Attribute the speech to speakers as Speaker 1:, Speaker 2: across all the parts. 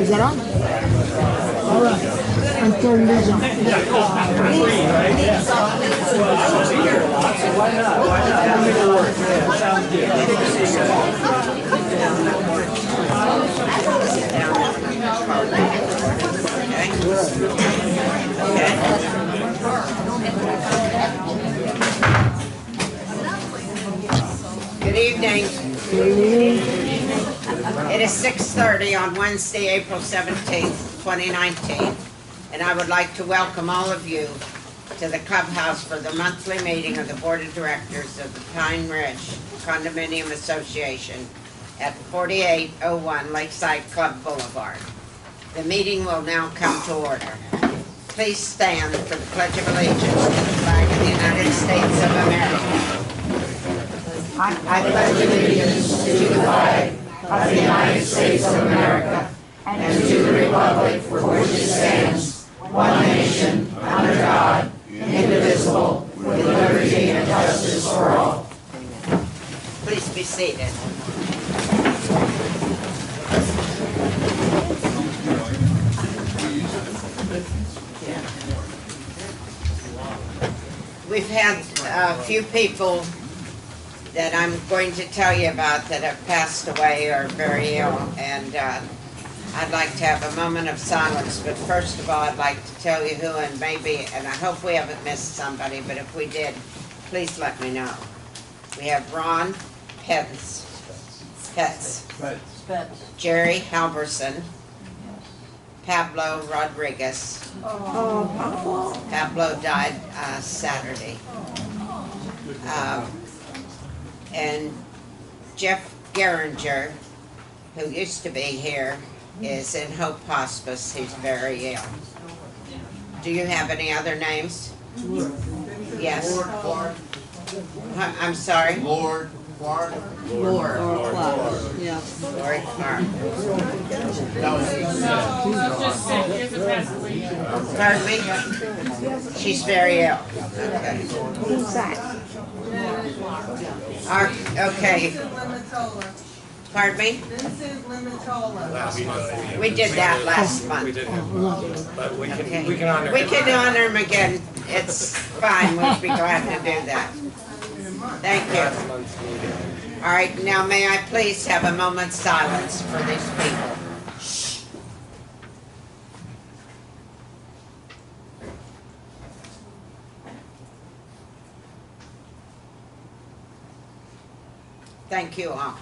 Speaker 1: Is that on? All right. I'm turning these on.
Speaker 2: Why not? Why not? I'll make it work. Yeah, sounds good.
Speaker 3: Good evening. It is 6:30 on Wednesday, April 17th, 2019, and I would like to welcome all of you to the clubhouse for the monthly meeting of the Board of Directors of the Pine Ridge Condominium Association at 4801 Lakeside Club Boulevard. The meeting will now come to order. Please stand for the Pledge of Allegiance to the flag of the United States of America. I pledge allegiance to the flag of the United States of America and to the republic for which it stands, one nation, under God, indivisible, with liberty and justice for all. Please be seated. We've had a few people that I'm going to tell you about that have passed away or are very ill, and I'd like to have a moment of silence, but first of all I'd like to tell you who, and maybe, and I hope we haven't missed somebody, but if we did, please let me know. We have Ron Petz, Jerry Halverson, Pablo Rodriguez. Pablo died Saturday. And Jeff Geringer, who used to be here, is in Hope Hospice. He's very ill. Do you have any other names? Yes.
Speaker 4: Lord Clark.
Speaker 3: I'm sorry?
Speaker 4: Lord Clark.
Speaker 3: Lord.
Speaker 1: Yeah.
Speaker 3: Lori Clark. Pardon me? She's very ill. Okay.
Speaker 1: Who's that?
Speaker 3: Okay. Pardon me?
Speaker 5: Vincent Limitola.
Speaker 3: We did that last month.
Speaker 2: We did have, but we can
Speaker 3: Okay.
Speaker 2: we can honor.
Speaker 3: We can honor him again. It's fine. We'd be glad to do that. Thank you.
Speaker 2: last month's meeting.
Speaker 3: All right, now may I please have a moment's silence for these people? Shh. Thank you all.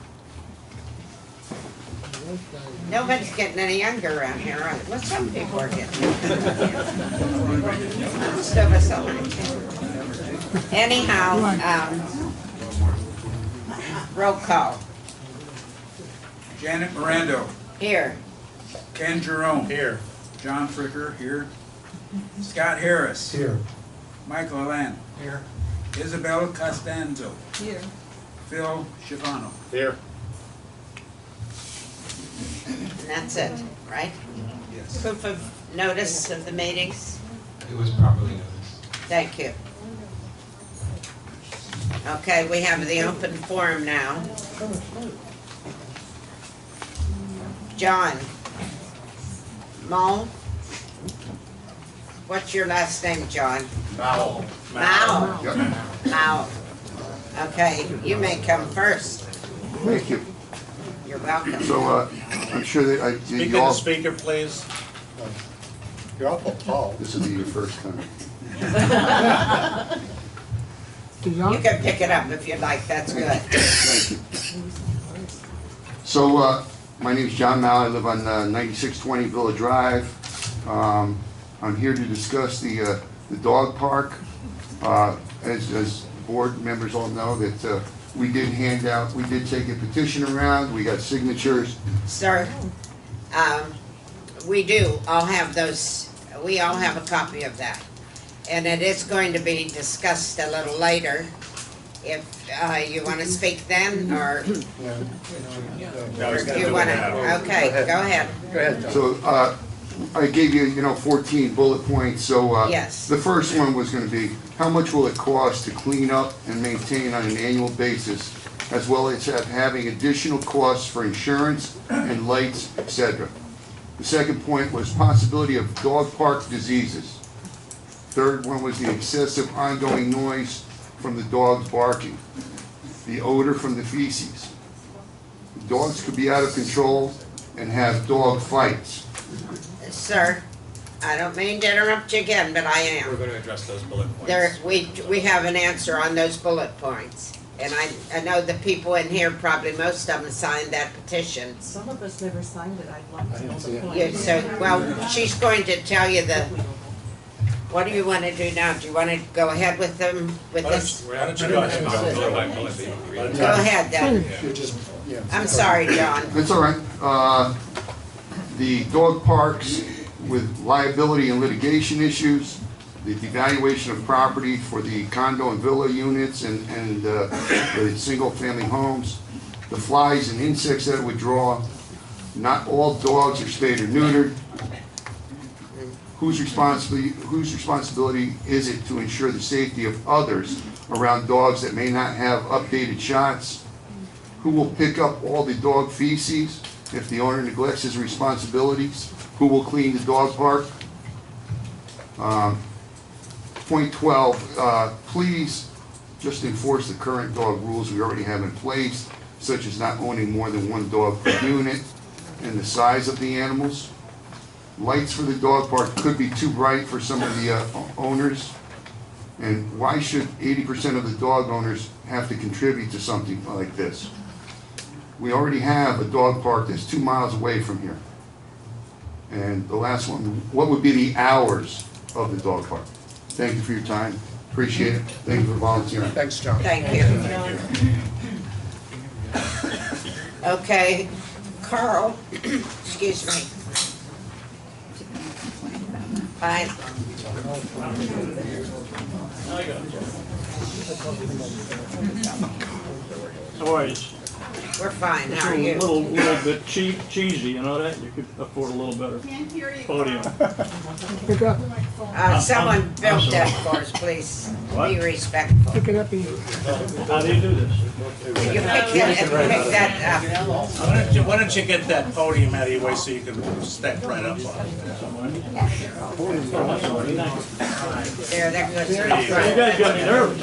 Speaker 3: Nobody's getting any younger around here, right? Well, some people are getting most of us aren't. Anyhow, roll call.
Speaker 4: Janet Mirando.
Speaker 3: Here.
Speaker 4: Ken Jerome.
Speaker 2: Here.
Speaker 4: John Fricker here. Scott Harris.
Speaker 2: Here.
Speaker 4: Michael Allen.
Speaker 2: Here.
Speaker 4: Isabel Costanzo.
Speaker 5: Here.
Speaker 4: Phil Schiavano.
Speaker 2: Here.
Speaker 3: And that's it, right?
Speaker 4: Yes.
Speaker 3: Proof of notice of the meetings?
Speaker 6: It was properly noticed.
Speaker 3: Thank you. Okay, we have the open forum now. John. Mo? What's your last name, John?
Speaker 4: Mao.
Speaker 3: Mao. Mao. Okay, you may come first.
Speaker 7: Thank you.
Speaker 3: You're welcome.
Speaker 7: So, I'm sure that
Speaker 2: Speak to
Speaker 7: you
Speaker 2: the
Speaker 7: all,
Speaker 2: speaker, please.
Speaker 4: You're awful tall.
Speaker 7: this will be your first time.
Speaker 3: You can pick it up if you'd like, that's good.
Speaker 7: Thank you. So, my name is John Malley. I live on 9620 Villa Drive. I'm here to discuss the dog park. As board members all know that we did take a petition around, we got signatures.
Speaker 3: Sir, we do all have those, we all have a copy of that. And it is going to be discussed a little later. If you want to speak then, or do you want to? Okay, go ahead.
Speaker 2: Go ahead, John.
Speaker 7: So, I gave you, 14 bullet points. So,
Speaker 3: Yes.
Speaker 7: the first one was going to be, how much will it cost to clean up and maintain on an annual basis, as well as having additional costs for insurance and lights, etc. The second point was possibility of dog park diseases. Third one was the excessive ongoing noise from the dogs barking, the odor from the feces. Dogs could be out of control and have dog fights.
Speaker 3: Sir, I don't mean to interrupt you again, but I am.
Speaker 2: We're going to address those bullet points.
Speaker 3: There, we have an answer on those bullet points. And I know the people in here, probably most of them signed that petition.
Speaker 5: Some of us never signed it, I'd like to know the
Speaker 3: Yeah,
Speaker 5: point.
Speaker 3: so, well, she's going to tell you what do you want to do now? Do you want to go ahead with them, with this?
Speaker 2: Why don't you go ahead and go bullet by bullet? so you can read it.
Speaker 3: Go ahead then. I'm sorry, John.
Speaker 7: That's all right. The dog parks with liability and litigation issues, the devaluation of property for the condo and villa units and the single-family homes, the flies and insects that it would draw. Not all dogs are spayed or neutered. Whose responsibility is it to ensure the safety of others around dogs that may not have updated shots? Who will pick up all the dog feces if the owner neglects his responsibilities? Who will clean the dog park? Point 12, please just enforce the current dog rules we already have in place, such as not owning more than one dog per unit and the size of the animals. Lights for the dog park could be too bright for some of the owners. And why should 80% of the dog owners have to contribute to something like this? We already have a dog park that's 2 miles away from here. And the last one, what would be the hours of the dog park? Thank you for your time. Appreciate it. Thank you for volunteering.
Speaker 2: Thanks, John.
Speaker 3: Thank you. Okay, Carl, excuse me. Fine.
Speaker 8: How are you?
Speaker 3: We're fine, how are
Speaker 8: A
Speaker 3: you?
Speaker 8: little bit cheesy, you know that? You could afford a little better podium.
Speaker 1: Pick up,
Speaker 3: Someone
Speaker 8: I'm
Speaker 3: built
Speaker 8: sorry.
Speaker 3: that for us, please.
Speaker 8: What?
Speaker 3: Be respectful.
Speaker 1: pick it up easy.
Speaker 8: How do you do this?
Speaker 3: You pick that up.
Speaker 2: Why don't you get that podium out of your way so you can step right up on it?
Speaker 3: There, they're good.
Speaker 8: You guys got me nervous.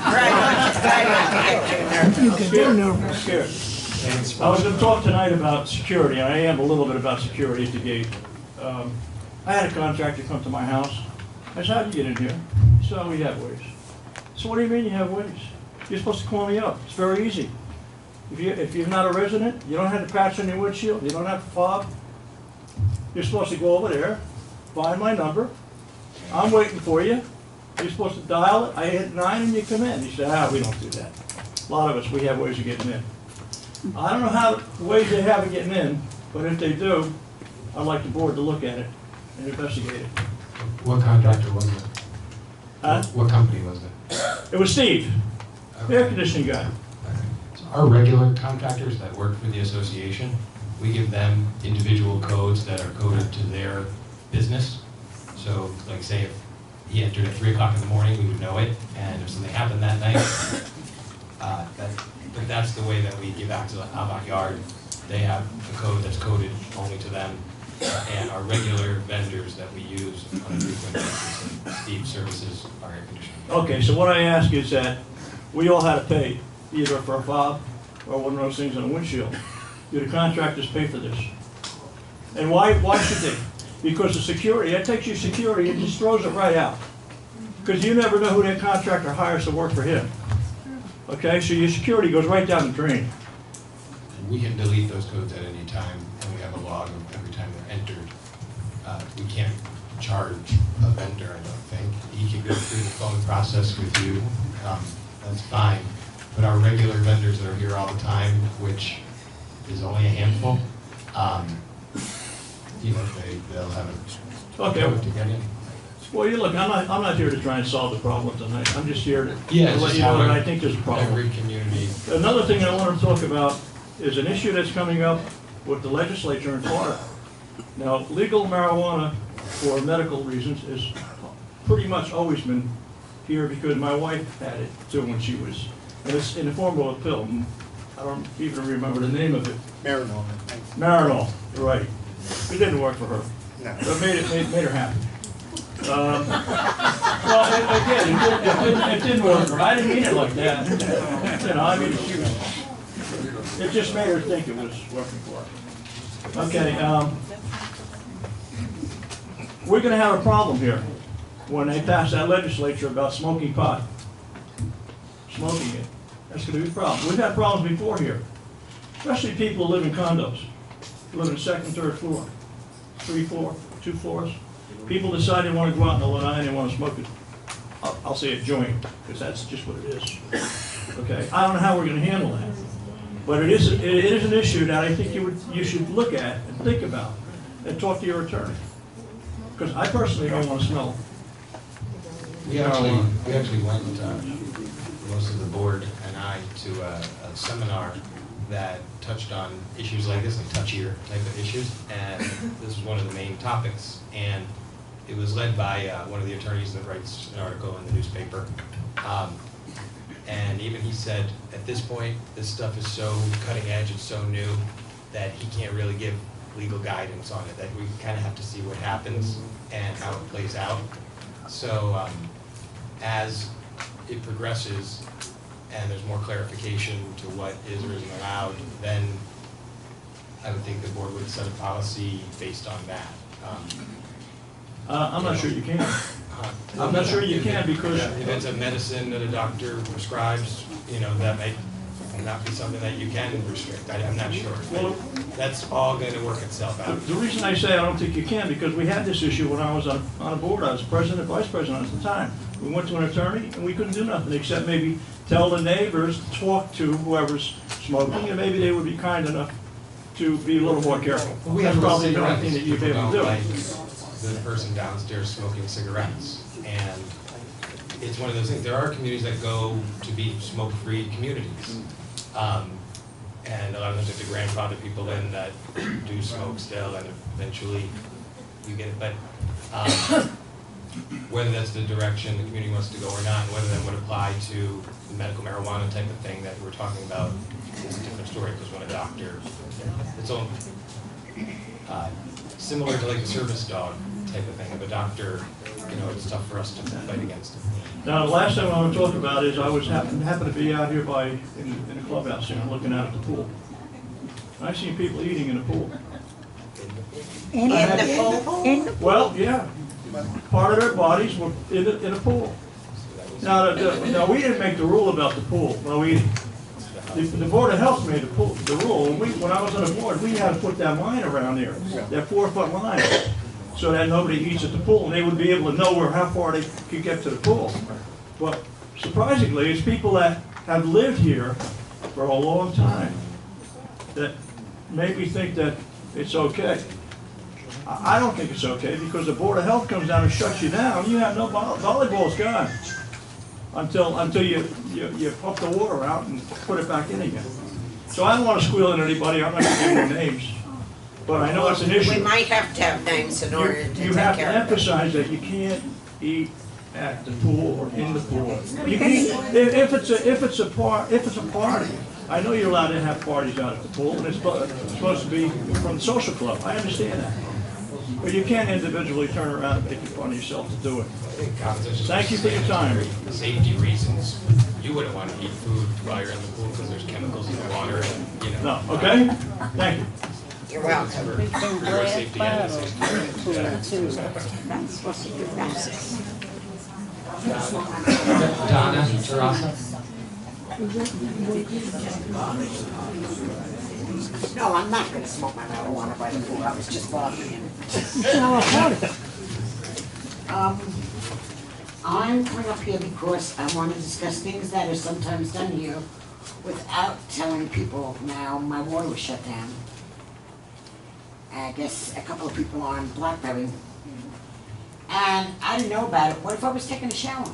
Speaker 3: Try not to get too nervous.
Speaker 1: You can do no.
Speaker 8: I'm scared. I was going to talk tonight about security. I am a little bit about security at the gate. I had a contractor come to my house. I said, how'd you get in here? He said, oh, we have ways. So what do you mean you have ways? You're supposed to call me up. It's very easy. If you're not a resident, you don't have the patch on your windshield, you don't have the fob. You're supposed to go over there, find my number. I'm waiting for you. You're supposed to dial it. I hit 9 and you come in. He said, we don't do that. A lot of us, we have ways of getting in. I don't know how the ways they have of getting in, but if they do, I'd like the board to look at it and investigate it.
Speaker 6: What contractor was it?
Speaker 8: Huh?
Speaker 6: What company was it?
Speaker 8: It was Steve, the air conditioning guy.
Speaker 6: So our regular contractors that work for the association, we give them individual codes that are coded to their business. So, like say if he entered at 3 o'clock in the morning, we would know it, and if something happened that night, but that's the way that we give back to the avant-garde. They have a code that's coded only to them, and our regular vendors that we use on a frequent basis, and Steve services our air conditioning.
Speaker 8: Okay, so what I ask is that we all had to pay either for a fob or one of those things on a windshield. Do the contractors pay for this? And why should they? Because the security, that takes your security and just throws it right out. Because you never know who that contractor hires to work for him. Okay, so your security goes right down the drain.
Speaker 6: We can delete those codes at any time, and we have a log of every time they're entered. We can't charge a vendor, I don't think. He can go through the phone process with you, that's fine. But our regular vendors that are here all the time, which is only a handful, they'll have a
Speaker 8: Okay.
Speaker 6: code to get in.
Speaker 8: Well, you look, I'm not here to try and solve the problem tonight. I'm just here to
Speaker 6: Yeah,
Speaker 8: let
Speaker 6: just
Speaker 8: you know
Speaker 6: how
Speaker 8: that I think there's a problem.
Speaker 6: every community.
Speaker 8: Another thing I want to talk about is an issue that's coming up with the legislature in Florida. Now, legal marijuana for medical reasons is pretty much always been here because my wife had it too when she was, and it's in the form of a pill. I don't even remember the name of it.
Speaker 2: Marinol.
Speaker 8: Marinol, right. It didn't work for her.
Speaker 2: No.
Speaker 8: But made her happy. Well, again, it didn't work for her. I didn't mean it like that. You know, I mean, it just made her think it was working for her. Okay, we're gonna have a problem here when they pass that legislature about smoking pot. Smoking it. That's gonna be a problem. We've had problems before here, especially people who live in condos, live in second, third floor, 3 floor, 2 floors. People decide they want to go out in the lanai and they want to smoke it. I'll say a joint, because that's just what it is. Okay, I don't know how we're going to handle that, but it is an issue that I think you should look at and think about and talk to your attorney, because I personally don't want to smell it.
Speaker 6: We actually went, most of the board and I, to a seminar that touched on issues like this, like touchier type of issues, and this was one of the main topics. And it was led by one of the attorneys that writes an article in the newspaper. And even he said, at this point, this stuff is so cutting edge, it's so new, that he can't really give legal guidance on it, that we kind of have to see what happens and how it plays out. So as it progresses and there's more clarification to what is or isn't allowed, then I would think the board would set a policy based on that.
Speaker 8: I'm not sure you can. I'm not sure you can, because
Speaker 6: if it's a medicine that a doctor prescribes, you know, that may not be something that you can restrict. I'm not sure.
Speaker 8: Well,
Speaker 6: that's all going to work itself out.
Speaker 8: The reason I say I don't think you can, because we had this issue when I was on a board. I was president, vice president at the time. We went to an attorney and we couldn't do nothing except maybe tell the neighbors, talk to whoever's smoking, and maybe they would be kind enough to be a little more careful.
Speaker 6: Well, we
Speaker 8: That's
Speaker 6: have
Speaker 8: probably the only thing that you'd be able to do.
Speaker 6: Like the person downstairs smoking cigarettes, and it's one of those things. There are communities that go to be smoke-free communities, and a lot of times have to grandfather people in that do smoke still, and eventually you get it. But whether that's the direction the community wants to go or not, and whether that would apply to the medical marijuana type of thing that we're talking about is a different story, because when a doctor, it's all similar to like a service dog type of thing. If a doctor, you know, it's tough for us to fight against it.
Speaker 8: Now, the last thing I want to talk about is I was happened to be out here in the clubhouse here, looking out at the pool. And I seen people eating in the pool.
Speaker 3: In the pool?
Speaker 8: Well, yeah. Part of their bodies were in the pool. Now, we didn't make the rule about the pool. Well, the Board of Health made the rule. When I was on the board, we had to put that line around there, that 4-foot line, so that nobody eats at the pool, and they would be able to know how far they could get to the pool. But surprisingly, it's people that have lived here for a long time that make me think that it's okay. I don't think it's okay, because the Board of Health comes down and shuts you down. You have no volleyball's gone until you pump the water out and put it back in again. So I don't want to squeal at anybody. I'm not going to give no names, but I know it's an issue.
Speaker 3: We might have to have names in order to take care of it.
Speaker 8: You have to emphasize that you can't eat at the pool or in the pool. You can, if it's a party. I know you're allowed to have parties out at the pool, and it's supposed to be from the social club. I understand that. But you can't individually turn around and make it fun of yourself to do it. Thank you for your time.
Speaker 6: Safety reasons, you wouldn't want to eat food while you're in the pool because there's chemicals in the water, and, you know.
Speaker 8: No, okay? Thank you.
Speaker 3: You're welcome.
Speaker 6: For your safety and the safety.
Speaker 9: Donna Terasa.
Speaker 10: No, I'm not going to smoke my marijuana by the pool. I was just bothering him. I'm coming up here because I want to discuss things that are sometimes done here without telling people. Now, my water was shut down. I guess a couple of people on Blackberry. And I didn't know about it. What if I was taking a shower?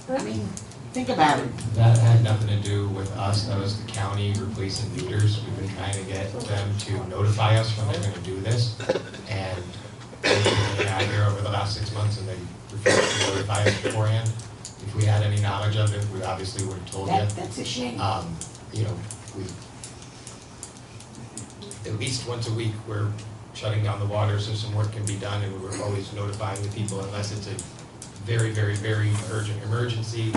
Speaker 10: I mean, think about it.
Speaker 6: That had nothing to do with us. That was the county replacing meters. We've been trying to get them to notify us when they're going to do this. And they've been out here over the last 6 months, and they refused to notify us beforehand. If we had any knowledge of it, we obviously would have told you.
Speaker 10: That's a shame.
Speaker 6: You know, we at least once a week we're shutting down the water so some work can be done, and we're always notifying the people unless it's a very, very, very urgent emergency,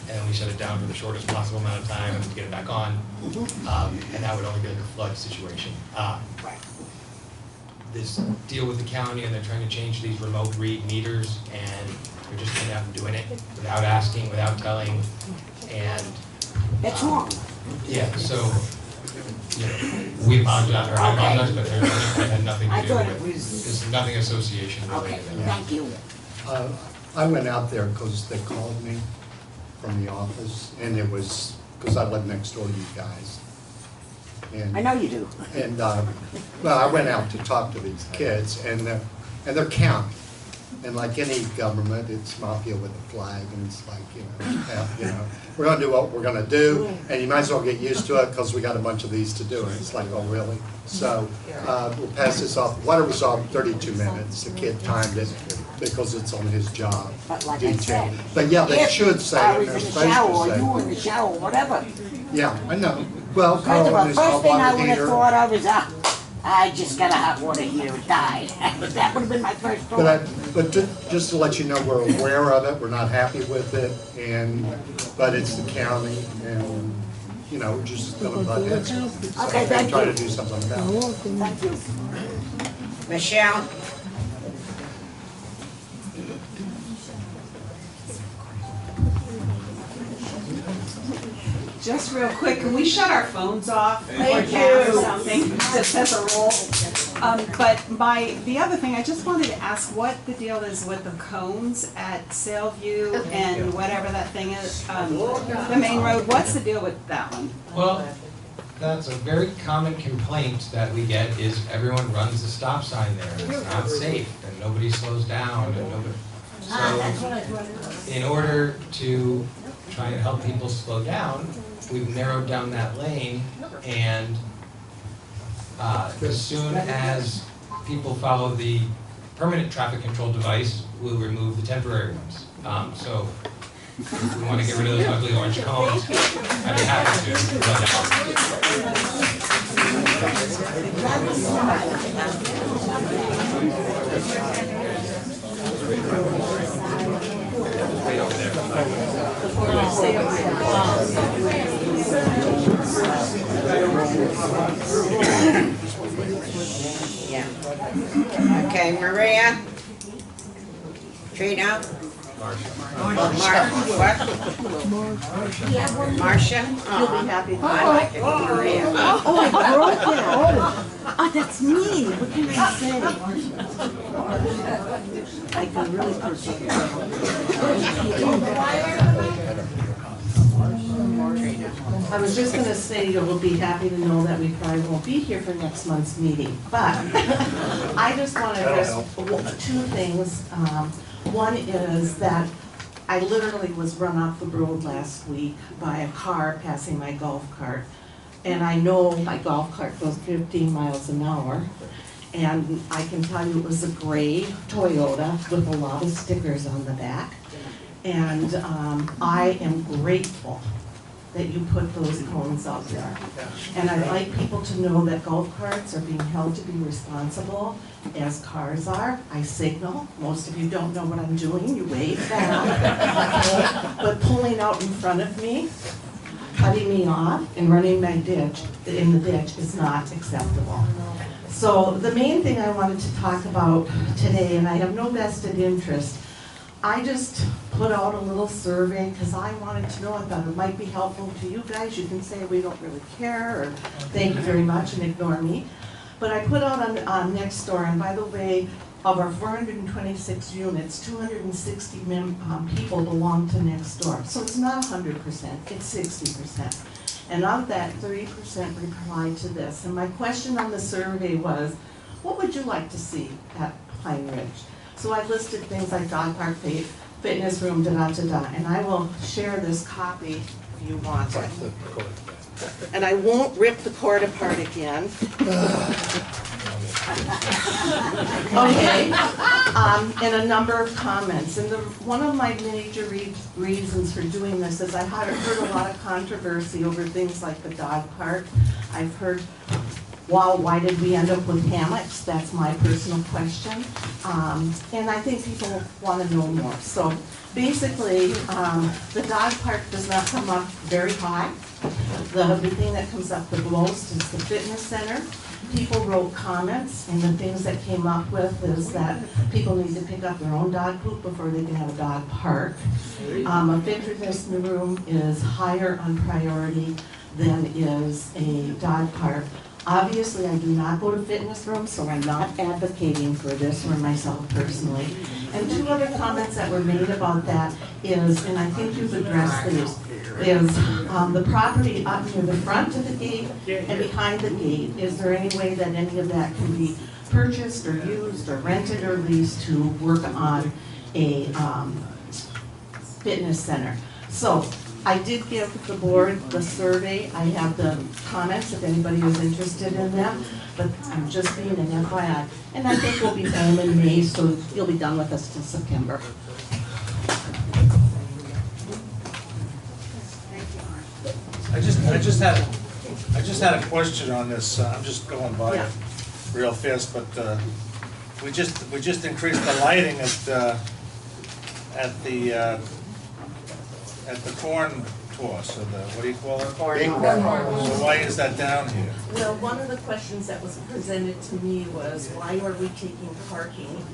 Speaker 6: and we shut it down for the shortest possible amount of time and to get it back on. And that would only be like a flood situation. This deal with the county, and they're trying to change these remote read meters, and they're just coming out and doing it without asking, without telling, and
Speaker 10: That's wrong.
Speaker 6: yeah, so, you know, we apologize, or I apologize, but it had nothing to
Speaker 10: I
Speaker 6: do
Speaker 10: thought
Speaker 6: with,
Speaker 10: it was-
Speaker 6: there's nothing association
Speaker 10: Okay,
Speaker 6: related.
Speaker 10: thank you.
Speaker 11: I went out there because they called me from the office, and it was, because I live next door to you guys. And
Speaker 10: I know you do.
Speaker 11: And, well, I went out to talk to these kids, and they're counting. And like any government, it's mafia with a flag, and it's like, you know, we're gonna do what we're gonna do, and you might as well get used to it, because we got a bunch of these to do, and it's like, oh, really? So, we'll pass this off, water was off 32 minutes, the kid timed it, because it's on his job.
Speaker 10: But like I
Speaker 11: detail.
Speaker 10: said,
Speaker 11: But yeah, they
Speaker 10: if
Speaker 11: should say
Speaker 10: I
Speaker 11: it,
Speaker 10: was
Speaker 11: they're
Speaker 10: in the
Speaker 11: supposed
Speaker 10: shower, or
Speaker 11: to
Speaker 10: you were
Speaker 11: say.
Speaker 10: in the shower, whatever.
Speaker 11: Yeah, I know. Well,
Speaker 10: First
Speaker 11: Carl
Speaker 10: of all,
Speaker 11: and his
Speaker 10: first
Speaker 11: hot
Speaker 10: thing I
Speaker 11: water
Speaker 10: would have
Speaker 11: heater.
Speaker 10: thought of is, I just got a hot water heater, died. That would have been my first thought.
Speaker 11: But just to let you know, we're aware of it, we're not happy with it, but it's the county, and, you know, we're just gonna butt heads.
Speaker 10: Okay, thank
Speaker 11: Try to
Speaker 10: you.
Speaker 11: do something about it.
Speaker 10: Thank you.
Speaker 3: Michelle?
Speaker 5: Just real quick, can we shut our phones off?
Speaker 10: Thank
Speaker 5: or down
Speaker 10: you.
Speaker 5: or something, just as a rule? But the other thing, I just wanted to ask what the deal is with the cones at Sailview and whatever that thing is, the main road, what's the deal with that one?
Speaker 6: Well, that's a very common complaint that we get, is everyone runs the stop sign there, and it's not safe, and nobody slows down, and nobody. So, in order to try and help people slow down, we've narrowed down that lane, and as soon as people follow the permanent traffic control device, we'll remove the temporary ones. So if we want to get rid of those ugly orange cones, I'd be happy Right over there.
Speaker 3: Yeah. Okay, Maria? Trina? What? Marcia?
Speaker 5: You'll be happy.
Speaker 3: I like it, Maria.
Speaker 5: Oh, I broke it. Oh, that's mean. What can I say? I can really push I was just gonna say, you'll be happy to know that we probably won't be here for next month's meeting, but I just want to address two things. One is that I literally was run off the road last week by a car passing my golf cart. And I know my golf cart goes 15 miles an hour. And I can tell you it was a gray Toyota with a lot of stickers on the back. And I am grateful that you put those cones out there. And I'd like people to know that golf carts are being held to be responsible as cars are. I signal, most of you don't know what I'm doing, you wave down. But pulling out in front of me, cutting me off and running my ditch, in the ditch is not acceptable. So the main thing I wanted to talk about today, and I have no vested interest, I just put out a little survey because I wanted to know, I thought it might be helpful to you guys. You can say we don't really care, or thank you very much, and ignore me. But I put out on Nextdoor, and by the way, of our 426 units, 260 people belong to Nextdoor. So it's not 100%, it's 60%. And of that, 30% replied to this. And my question on the survey was, what would you like to see at Pine Ridge? So I listed things like dog park, fitness room, da-da-da-da, and I will share this copy if you want it. And I won't rip the cord apart again. Okay, and a number of comments. And one of my major reasons for doing this is I heard a lot of controversy over things like the dog park. I've heard Well, why did we end up with hammocks? That's my personal question. And I think people want to know more. So basically, the dog park does not come up very high. The thing that comes up the most is the fitness center. People wrote comments, and the things that came up with is that people need to pick up their own dog poop before they can have a dog park. A fitness room is higher on priority than is a dog park. Obviously, I do not go to fitness rooms, so I'm not advocating for this for myself personally. And two other comments that were made about that is, and I think you've addressed these, is the property up near the front of the gate and behind the gate. Is there any way that any of that can be purchased or used or rented or leased to work on a fitness center? So I did give the board the survey. I have the comments if anybody is interested in them, but I'm just being an FYI. And I think we'll be home in May, so you'll be done with us till September.
Speaker 2: I just had a question on this. I'm just going by it real fast, but we just increased the lighting at the corn toss, or the, what do you call it?
Speaker 3: Corn.
Speaker 2: So why is that down here?
Speaker 5: Well, one of the questions that was presented to me was, why are we taking parking?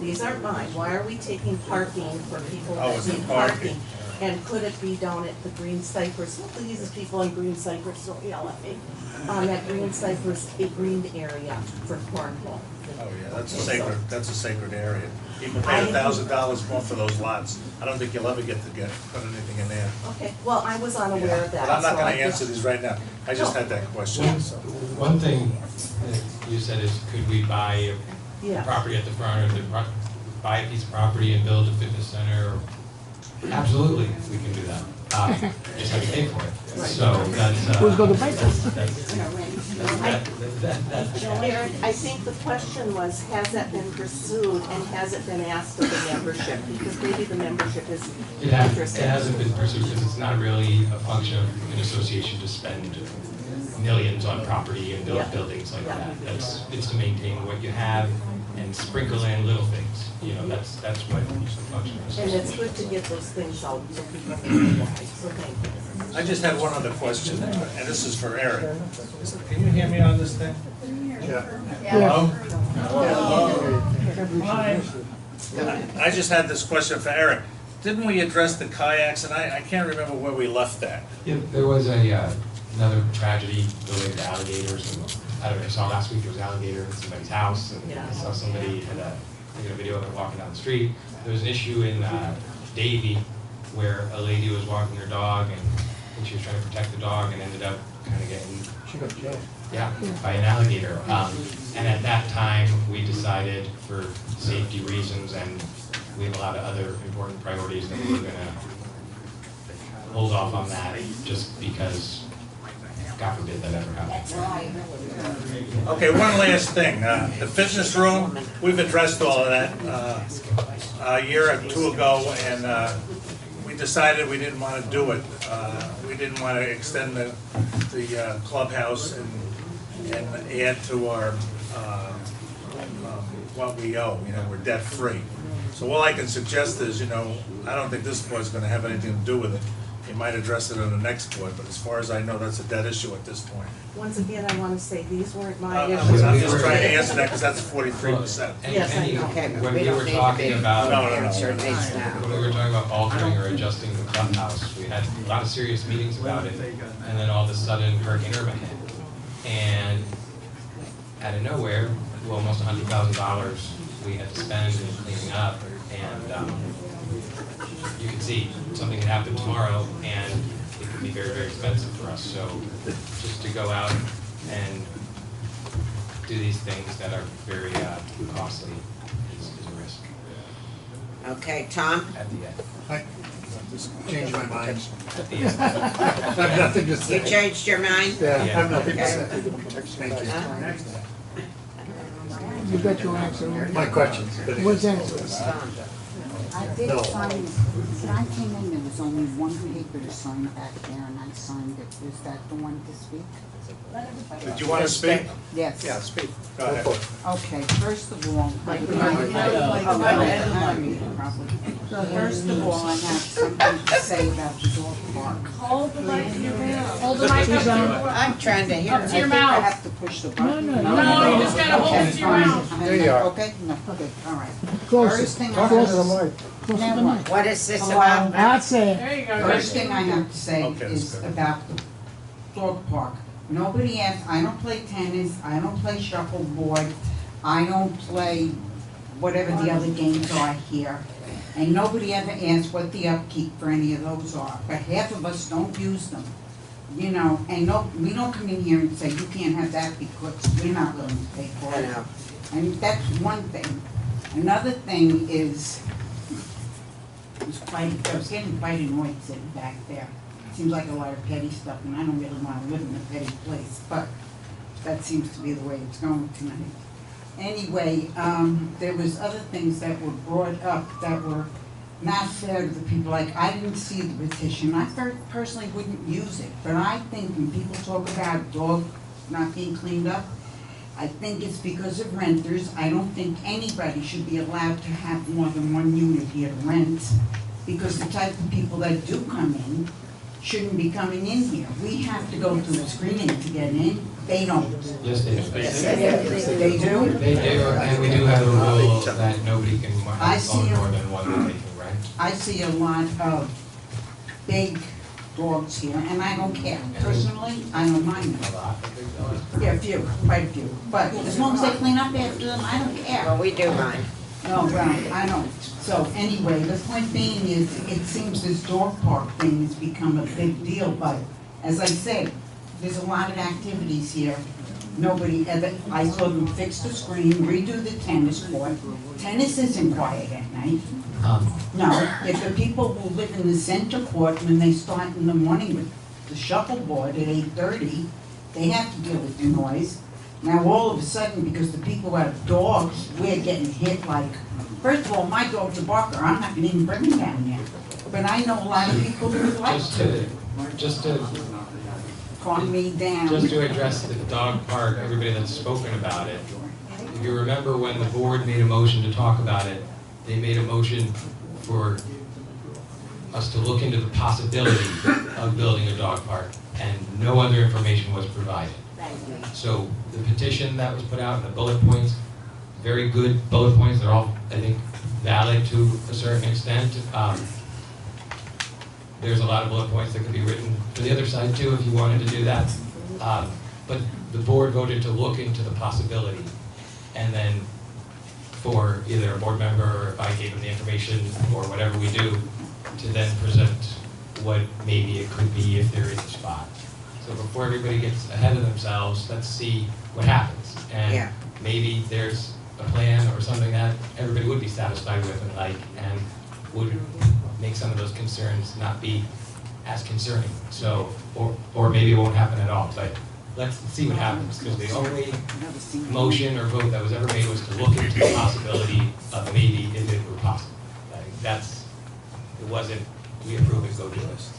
Speaker 5: These aren't mine. Why are we taking parking for people
Speaker 2: Oh,
Speaker 5: that
Speaker 2: is it
Speaker 5: need
Speaker 2: parking?
Speaker 5: parking? And could it be down at the Green Cypress? Please, people in Green Cypress, don't yell at me. At Green Cypress, a green area for cornhole.
Speaker 2: Oh, yeah, that's a sacred area. People pay $1,000 more for those lots. I don't think you'll ever put anything in there.
Speaker 5: Okay, well, I was unaware of that.
Speaker 2: But I'm not
Speaker 5: so
Speaker 2: gonna
Speaker 5: I
Speaker 2: answer
Speaker 5: just-
Speaker 2: these right now. I just had that question, so.
Speaker 6: One thing that you said is, could we buy a
Speaker 5: Yeah.
Speaker 6: property at the front, or buy a piece of property and build a fitness center? Absolutely, we can do that. Just have to pay for it. So that's.
Speaker 1: Who's gonna pay for it?
Speaker 5: Eric, I think the question was, has that been pursued and has it been asked of the membership? Because maybe the membership is
Speaker 6: It
Speaker 5: interested.
Speaker 6: hasn't been pursued because it's not really a function of an association to spend millions on property and build
Speaker 5: Yeah.
Speaker 6: buildings like
Speaker 5: Yeah.
Speaker 6: that. It's to maintain what you have and sprinkle in little things. You know, that's what the function is.
Speaker 5: And it's good to get those things out so people know why, so thank you.
Speaker 2: I just had one other question, and this is for Eric. Can you hear me on this thing? Hello? I just had this question for Eric. Didn't we address the kayaks, and I can't remember where we left that.
Speaker 6: Yeah, there was another tragedy related to alligators. And I don't know, I saw last week there was an alligator in somebody's house, and I saw somebody had taken a video of it walking down the street. There was an issue in Davie where a lady was walking her dog, and I think she was trying to protect the dog and ended up kind of getting by an alligator. And at that time, we decided for safety reasons, and we have a lot of other important priorities, that we were going to hold off on that just because, God forbid, that ever happens.
Speaker 2: Okay, one last thing. The fitness room, we've addressed all of that a year or two ago, and we decided we didn't want to do it. We didn't want to extend the clubhouse and add to our what we owe. You know, we're debt free. So all I can suggest is, you know, I don't think this board's going to have anything to do with it. You might address it on the next board, but as far as I know, that's a debt issue at this point.
Speaker 5: Once again, I want to say, these weren't my
Speaker 2: I'm
Speaker 5: issues.
Speaker 2: just trying to answer that because that's 43%.
Speaker 5: Yes, I know.
Speaker 3: Okay, but
Speaker 6: When
Speaker 3: we
Speaker 6: we
Speaker 3: don't
Speaker 6: were
Speaker 3: need to
Speaker 6: talking
Speaker 3: be
Speaker 6: about,
Speaker 3: answered these now.
Speaker 6: when we were talking about altering or adjusting the clubhouse, we had a lot of serious meetings about it, and then all of a sudden Hurricane Irma hit. And out of nowhere, almost $100,000 we had to spend in cleaning up, and you can see something could happen tomorrow, and it could be very, very expensive for us. So just to go out and do these things that are very costly is a risk
Speaker 3: Okay, Tom?
Speaker 6: at the end.
Speaker 11: I changed my mind.
Speaker 6: At the end.
Speaker 11: I have nothing to
Speaker 3: You
Speaker 11: say.
Speaker 3: changed your mind?
Speaker 11: Yeah, I have nothing to
Speaker 3: Okay.
Speaker 11: say. Thank you.
Speaker 3: Huh?
Speaker 1: You got your answer.
Speaker 11: My question's been
Speaker 1: What's
Speaker 11: answered.
Speaker 1: answer?
Speaker 10: I did sign, when I came in, there was only one paper to sign back there, and I signed it. Is that the one to speak?
Speaker 2: Did you want to speak?
Speaker 10: Yes.
Speaker 2: Yeah, speak. Go ahead.
Speaker 10: Okay, first of all, I have something to say about the dog park.
Speaker 1: Hold the mic to your mouth. Hold
Speaker 3: the mic up to your I'm trying to hear.
Speaker 1: Up to your
Speaker 10: I
Speaker 1: mouth.
Speaker 10: have to push the button.
Speaker 1: No, you just gotta hold it to your mouth.
Speaker 11: There you are.
Speaker 10: Okay, no, okay, all right.
Speaker 1: Close
Speaker 10: First thing
Speaker 1: it,
Speaker 10: I
Speaker 1: close
Speaker 10: have
Speaker 1: the
Speaker 10: to-
Speaker 1: mic. Close
Speaker 10: Now
Speaker 1: the
Speaker 10: what?
Speaker 1: mic.
Speaker 3: What is this about?
Speaker 1: That's it. There you go.
Speaker 10: First thing I have to say
Speaker 2: Okay, that's
Speaker 10: is
Speaker 2: good.
Speaker 10: about the dog park. Nobody asked, I don't play tennis, I don't play shuffleboard, I don't play whatever the other games are here. And nobody ever asked what the upkeep for any of those are, but half of us don't use them. You know, and no, we don't come in here and say, you can't have that because we're not willing to pay for
Speaker 3: I
Speaker 10: it.
Speaker 3: know.
Speaker 10: And that's one thing. Another thing is, I was getting quite annoyed sitting back there. Seems like a lot of petty stuff, and I don't really want to live in a petty place, but that seems to be the way it's going tonight. Anyway, there was other things that were brought up that were not fair to the people. Like, I didn't see the petition. I personally wouldn't use it, but I think when people talk about dogs not being cleaned up, I think it's because of renters. I don't think anybody should be allowed to have more than one unit here to rent, because the type of people that do come in shouldn't be coming in here. We have to go through a screening to get in. They don't.
Speaker 6: Yes, they do.
Speaker 10: They do?
Speaker 6: They do, and we do have a rule that nobody can
Speaker 10: I see
Speaker 6: own
Speaker 10: them.
Speaker 6: more than one that they can rent.
Speaker 10: I see a lot of big dogs here, and I don't care. Personally, I don't mind
Speaker 6: A
Speaker 10: them.
Speaker 6: lot.
Speaker 10: Yeah, a few, quite a few. But as long as they clean up after them, I don't care.
Speaker 3: Well, we do mine.
Speaker 10: No, well, I don't. So anyway, the point being is, it seems this dog park thing has become a big deal, but as I said, there's a lot of activities here. Nobody ever, I saw them fix the screen, redo the tennis court. Tennis isn't quiet at night. No, if the people who live in the center court, when they start in the morning with the shuffleboard at 8:30, they have to deal with the noise. Now, all of a sudden, because the people who have dogs, we're getting hit like, first of all, my dog's a barker, I'm not gonna even bring him down here. But I know a lot of people who would like
Speaker 6: Just to
Speaker 10: calm me down.
Speaker 6: Just to address the dog park, everybody that's spoken about it, if you remember when the board made a motion to talk about it, they made a motion for us to look into the possibility of building a dog park, and no other information was provided. So the petition that was put out and the bullet points, very good bullet points, they're all, I think, valid to a certain extent. There's a lot of bullet points that could be written for the other side too, if you wanted to do that. But the board voted to look into the possibility, and then for either a board member, or if I gave them the information, or whatever we do, to then present what maybe it could be if there is a spot. So before everybody gets ahead of themselves, let's see what happens.
Speaker 3: Yeah.
Speaker 6: And maybe there's a plan or something that everybody would be satisfied with and like, and would make some of those concerns not be as concerning. So, or maybe it won't happen at all, but let's see what happens, because the only motion or vote that was ever made was to look into the possibility of maybe if it were possible. Like, it wasn't, we approve it, go do it.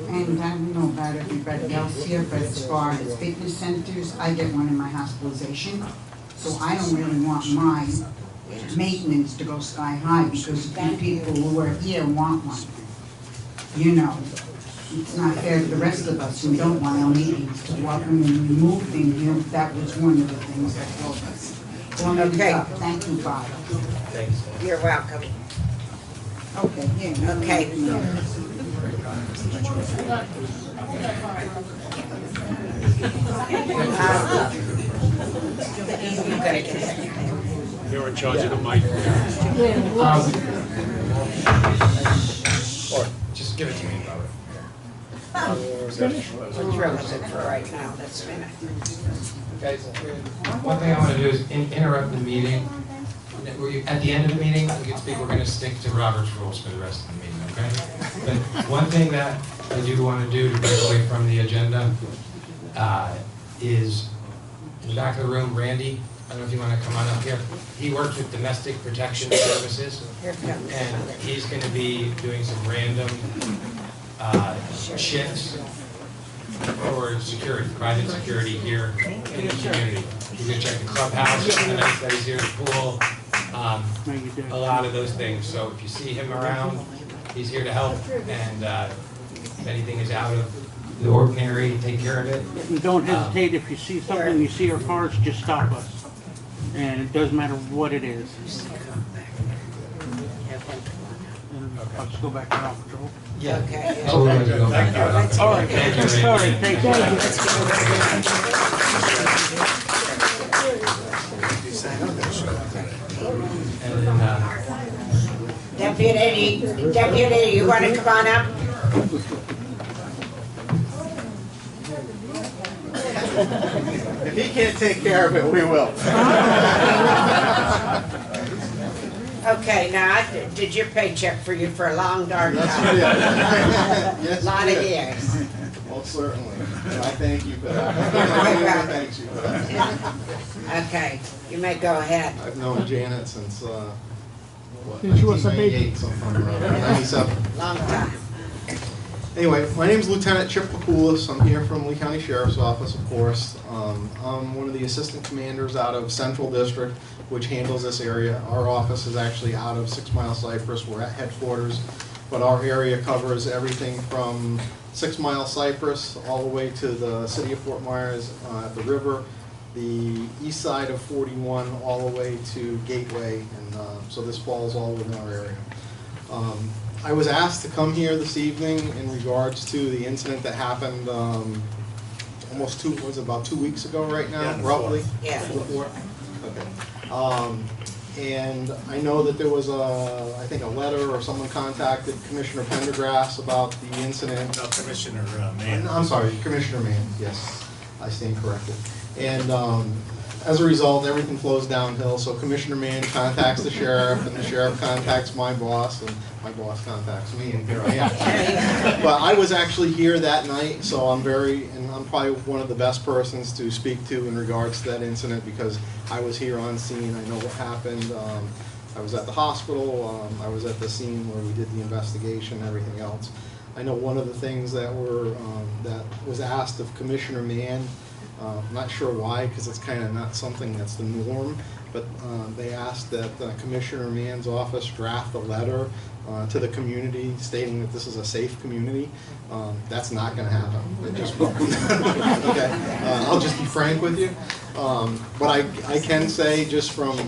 Speaker 10: And I don't know about everybody else here, but as far as fitness centers, I get one in my hospitalization. So I don't really want my maintenance to go sky high, because the people who are here want one. You know, it's not fair to the rest of us who don't want our meetings to walk in and remove things. You know, that was one of the things that drove us.
Speaker 3: Okay.
Speaker 10: Thank you, Bob.
Speaker 6: Thanks.
Speaker 3: You're welcome.
Speaker 10: Okay, yeah.
Speaker 3: Okay. You gotta get it.
Speaker 12: You're in charge of the mic.
Speaker 6: Or just give it to me, Robert.
Speaker 3: We're through with it for right now, that's finished.
Speaker 6: Guys, one thing I want to do is interrupt the meeting. At the end of the meeting, we can speak, we're going to stick to Robert's rules for the rest of the meeting, okay? But one thing that I do want to do to break away from the agenda is, in the back of the room, Randy
Speaker 9: don't know if you want to come on up here. He works with Domestic Protection Services,
Speaker 3: Here comes.
Speaker 9: and he's going to be doing some random shifts for security, private security here in the community. He's going to check the clubhouse, the nights that he's here, the pool, a lot of those things. So if you see him around, he's here to help, and if anything is out of the ordinary, take care of it.
Speaker 12: And don't hesitate, if you see something, you see our cars, just stop us. And it doesn't matter what it is. And I'll just go back to ground patrol.
Speaker 9: Yeah.
Speaker 3: Okay.
Speaker 9: So we're going to go back to
Speaker 12: All right,
Speaker 9: Thank you, Randy.
Speaker 12: all right, thank you.
Speaker 9: And then,
Speaker 3: Deputy, you want to come on up?
Speaker 11: If he can't take care of it, we will.
Speaker 3: Okay, now, I did your paycheck for you for a long dark time.
Speaker 11: Yes,
Speaker 3: Lot
Speaker 11: you
Speaker 3: of
Speaker 11: did.
Speaker 3: years.
Speaker 11: Well, certainly. And I thank you for that. Thanks you for that.
Speaker 3: Okay, you may go ahead.
Speaker 11: I've known Janet since, what,
Speaker 1: Since she was a baby.
Speaker 11: 1998, sometime around, 97.
Speaker 3: Long time.
Speaker 11: Anyway, my name is Lieutenant Chip Papulis. I'm here from Lee County Sheriff's Office, of course. I'm one of the assistant commanders out of Central District, which handles this area. Our office is actually out of 6 Mile Cypress. We're at headquarters, but our area covers everything from 6 Mile Cypress all the way to the city of Fort Myers at the river, the east side of 41 all the way to Gateway, and so this falls all within our area. I was asked to come here this evening in regards to the incident that happened about 2 weeks ago right now,
Speaker 2: Yeah,
Speaker 11: roughly?
Speaker 3: Yeah.
Speaker 11: Before? Okay. And I know that there was I think a letter or someone contacted Commissioner Pendergrass about the incident.
Speaker 2: No, Commissioner Mann.
Speaker 11: I'm sorry, Commissioner Mann, yes, I stand corrected. And as a result, everything flows downhill, so Commissioner Mann contacts the sheriff, and the sheriff contacts my boss, and my boss contacts me, and here I am. But I was actually here that night, so I'm probably one of the best persons to speak to in regards to that incident, because I was here on scene, I know what happened. I was at the hospital, I was at the scene where we did the investigation and everything else. I know one of the things that was asked of Commissioner Mann, I'm not sure why, because it's kind of not something that's the norm, but they asked that Commissioner Mann's office draft a letter to the community stating that this is a safe community. That's not going to happen. It just won't. Okay, I'll just be frank with you. But I can say, just from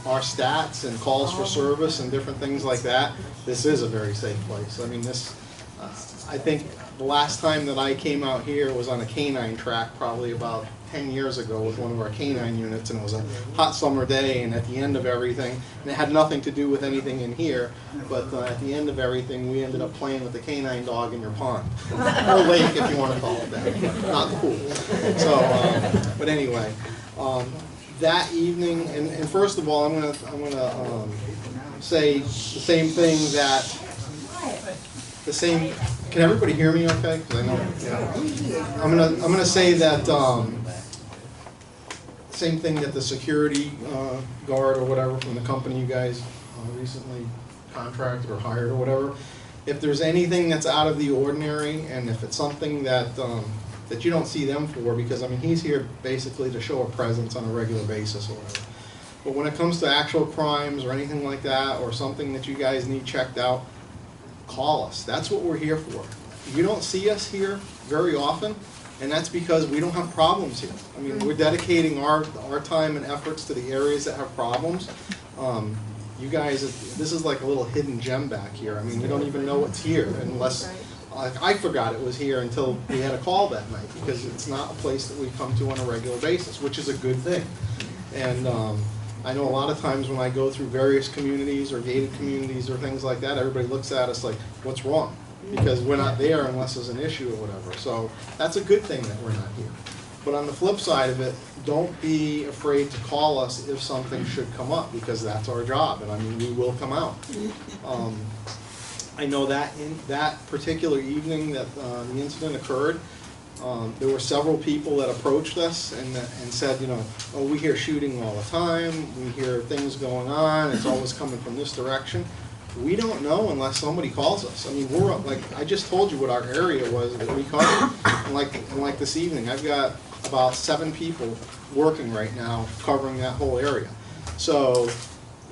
Speaker 11: our stats and calls for service and different things like that, this is a very safe place. I mean, I think the last time that I came out here was on a canine track, probably about 10 years ago with one of our canine units, and it was a hot summer day, and at the end of everything, and it had nothing to do with anything in here, but at the end of everything, we ended up playing with the canine dog in your pond. Or lake, if you want to call it that, but not the pool. So, but anyway, that evening, and first of all, I'm gonna say the same thing that, can everybody hear me okay? 'Cause I know, yeah. I'm gonna say that, same thing that the security guard or whatever from the company you guys recently contracted or hired or whatever, if there's anything that's out of the ordinary, and if it's something that you don't see them for, because I mean, he's here basically to show a presence on a regular basis or whatever. But when it comes to actual crimes or anything like that, or something that you guys need checked out, call us. That's what we're here for. You don't see us here very often, and that's because we don't have problems here. I mean, we're dedicating our time and efforts to the areas that have problems. You guys, this is like a little hidden gem back here. I mean, you don't even know what's here unless, I forgot it was here until we had a call that night, because it's not a place that we come to on a regular basis, which is a good thing. And I know a lot of times when I go through various communities or gated communities or things like that, everybody looks at us like, what's wrong? Because we're not there unless there's an issue or whatever. So that's a good thing that we're not here. But on the flip side of it, don't be afraid to call us if something should come up, because that's our job, and I mean, we will come out. I know that in that particular evening that the incident occurred,
Speaker 13: There were several people that approached us and said, you know, oh, we hear shooting all the time, we hear things going on, it's always coming from this direction. We don't know unless somebody calls us. I mean, we're, like, I just told you what our area was that we covered. And like this evening, I've got about 7 people working right now covering that whole area. So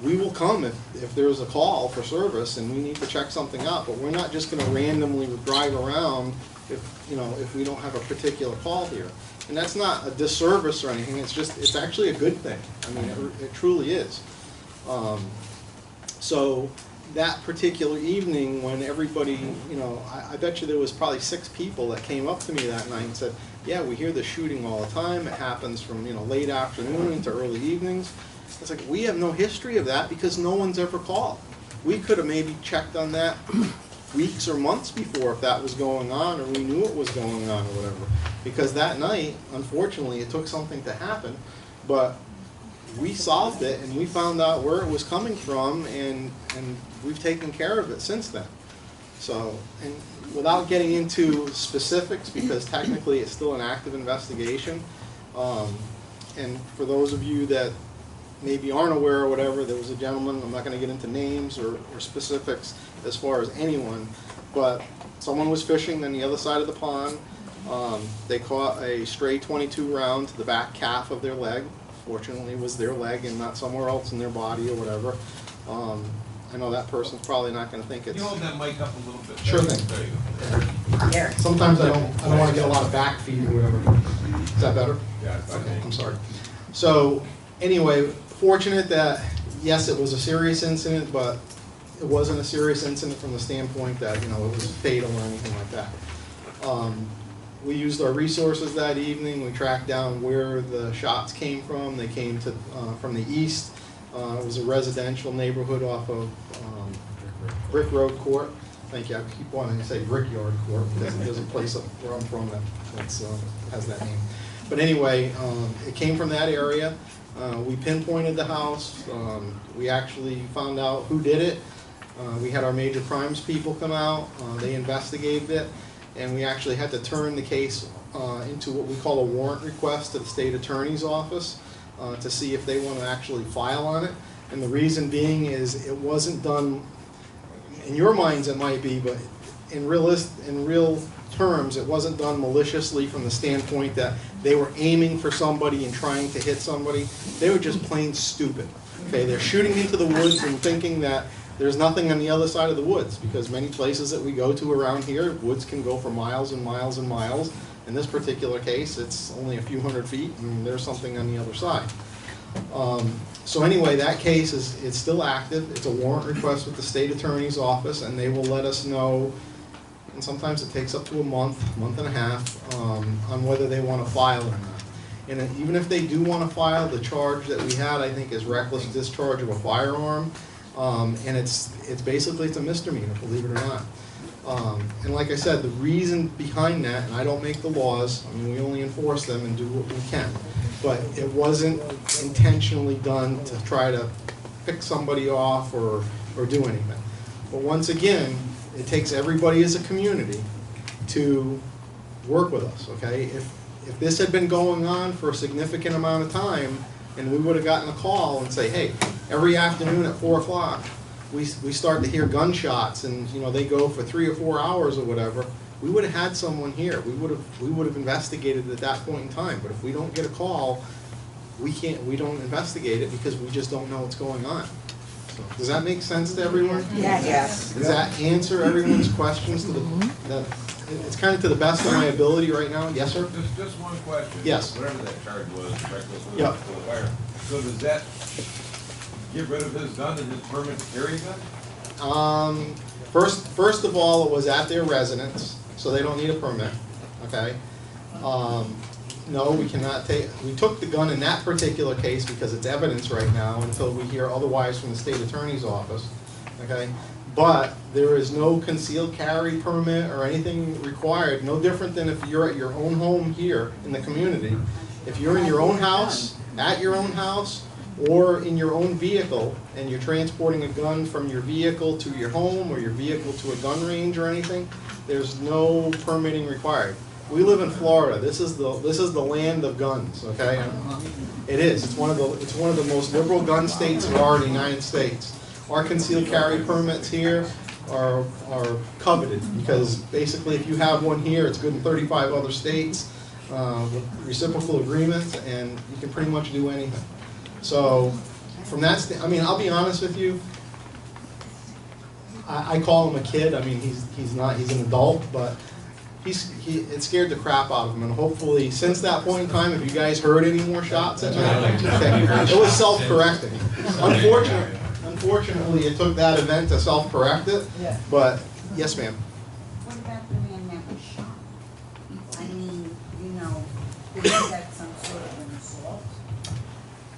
Speaker 13: we will come if there's a call for service and we need to check something out, but we're not just gonna randomly drive around if we don't have a particular call here. And that's not a disservice or anything, it's actually a good thing. I mean, it truly is. So that particular evening when everybody, I bet you there was probably 6 people that came up to me that night and said, yeah, we hear the shooting all the time, it happens from late afternoon into early evenings. It's like, we have no history of that because no one's ever called. We could have maybe checked on that weeks or months before if that was going on, or we knew it was going on or whatever. Because that night, unfortunately, it took something to happen, but we solved it and we found out where it was coming from, and we've taken care of it since then. So, and without getting into specifics, because technically it's still an active investigation, and for those of you that maybe aren't aware or whatever, there was a gentleman, I'm not going to get into names or specifics as far as anyone, but someone was fishing on the other side of the pond. They caught a stray .22 round to the back calf of their leg. Fortunately, it was their leg and not somewhere else in their body or whatever. I know that person's probably not going to think it's...
Speaker 14: Can you hold that mic up a little bit?
Speaker 13: Sure thing.
Speaker 14: There you go.
Speaker 3: There.
Speaker 13: Sometimes I don't want to get a lot of back feed or whatever. Is that better?
Speaker 14: Yeah, it's
Speaker 13: Okay,
Speaker 14: okay.
Speaker 13: I'm sorry. So, anyway, fortunate that, yes, it was a serious incident, but it wasn't a serious incident from the standpoint that, it was fatal or anything like that. We used our resources that evening. We tracked down where the shots came from. They came from the east. It was a residential neighborhood off of Brick Road Court. Thank you. I keep wanting to say Brickyard Court because there's a place up where I'm from that has that name. But anyway, it came from that area. We pinpointed the house. We actually found out who did it. We had our major crimes people come out. They investigated it, and we actually had to turn the case into what we call a warrant request to the state attorney's office to see if they want to actually file on it. And the reason being is it wasn't done, in your minds it might be, but in real terms, it wasn't done maliciously from the standpoint that they were aiming for somebody and trying to hit somebody. They were just plain stupid. Okay, they're shooting into the woods and thinking that there's nothing on the other side of the woods, because many places that we go to around here, woods can go for miles and miles and miles. In this particular case, it's only a few hundred feet, and there's something on the other side. So anyway, that case it's still active. It's a warrant request with the state attorney's office, and they will let us know, and sometimes it takes up to a month and a half, on whether they want to file or not. And even if they do want to file, the charge that we had, I think, is reckless discharge of a firearm, and it's basically a misdemeanor, believe it or not. And like I said, the reason behind that, and I don't make the laws, I mean, we only enforce them and do what we can, but it wasn't intentionally done to try to pick somebody off or do anything. But once again, it takes everybody as a community to work with us, okay? If this had been going on for a significant amount of time, and we would have gotten a call and say, hey, every afternoon at 4 o'clock, we start to hear gunshots, and they go for 3 or 4 hours or whatever, we would have had someone here. We would have investigated at that point in time. But if we don't get a call, we don't investigate it because we just don't know what's going on. So, does that make sense to everyone?
Speaker 3: Yes.
Speaker 13: Does that answer everyone's questions to it's kind of to the best of my ability right now? Yes, sir?
Speaker 14: Just one question.
Speaker 13: Yes.
Speaker 14: Whatever that charge was, reckless with
Speaker 13: Yep.
Speaker 14: the fire. So does that get rid of his gun and his permit to carry a gun?
Speaker 13: First of all, it was at their residence, so they don't need a permit, okay? No, we cannot we took the gun in that particular case because it's evidence right now until we hear otherwise from the state attorney's office, okay? But there is no concealed carry permit or anything required, no different than if you're at your own home here in the community. If you're in your own house, at your own house, or in your own vehicle, and you're transporting a gun from your vehicle to your home or your vehicle to a gun range or anything, there's no permitting required. We live in Florida. This is the land of guns. Okay, it is. It's one of the most liberal gun states there are in the United States. Our concealed carry permits here are coveted because basically, if you have one here, it's good in 35 other states with reciprocal agreements, and you can pretty much do anything. So, from that, I mean, I'll be honest with you. I call him a kid. I mean, he's not. He's an adult, but it scared the crap out of him. And hopefully, since that point in time, have you guys heard any more shots at night? Okay. It was self-correcting. Unfortunately, it took that event to self-correct it.
Speaker 10: Yeah.
Speaker 13: But yes, ma'am.
Speaker 10: What about the man that was shot? I mean, you know, was that some sort of an assault?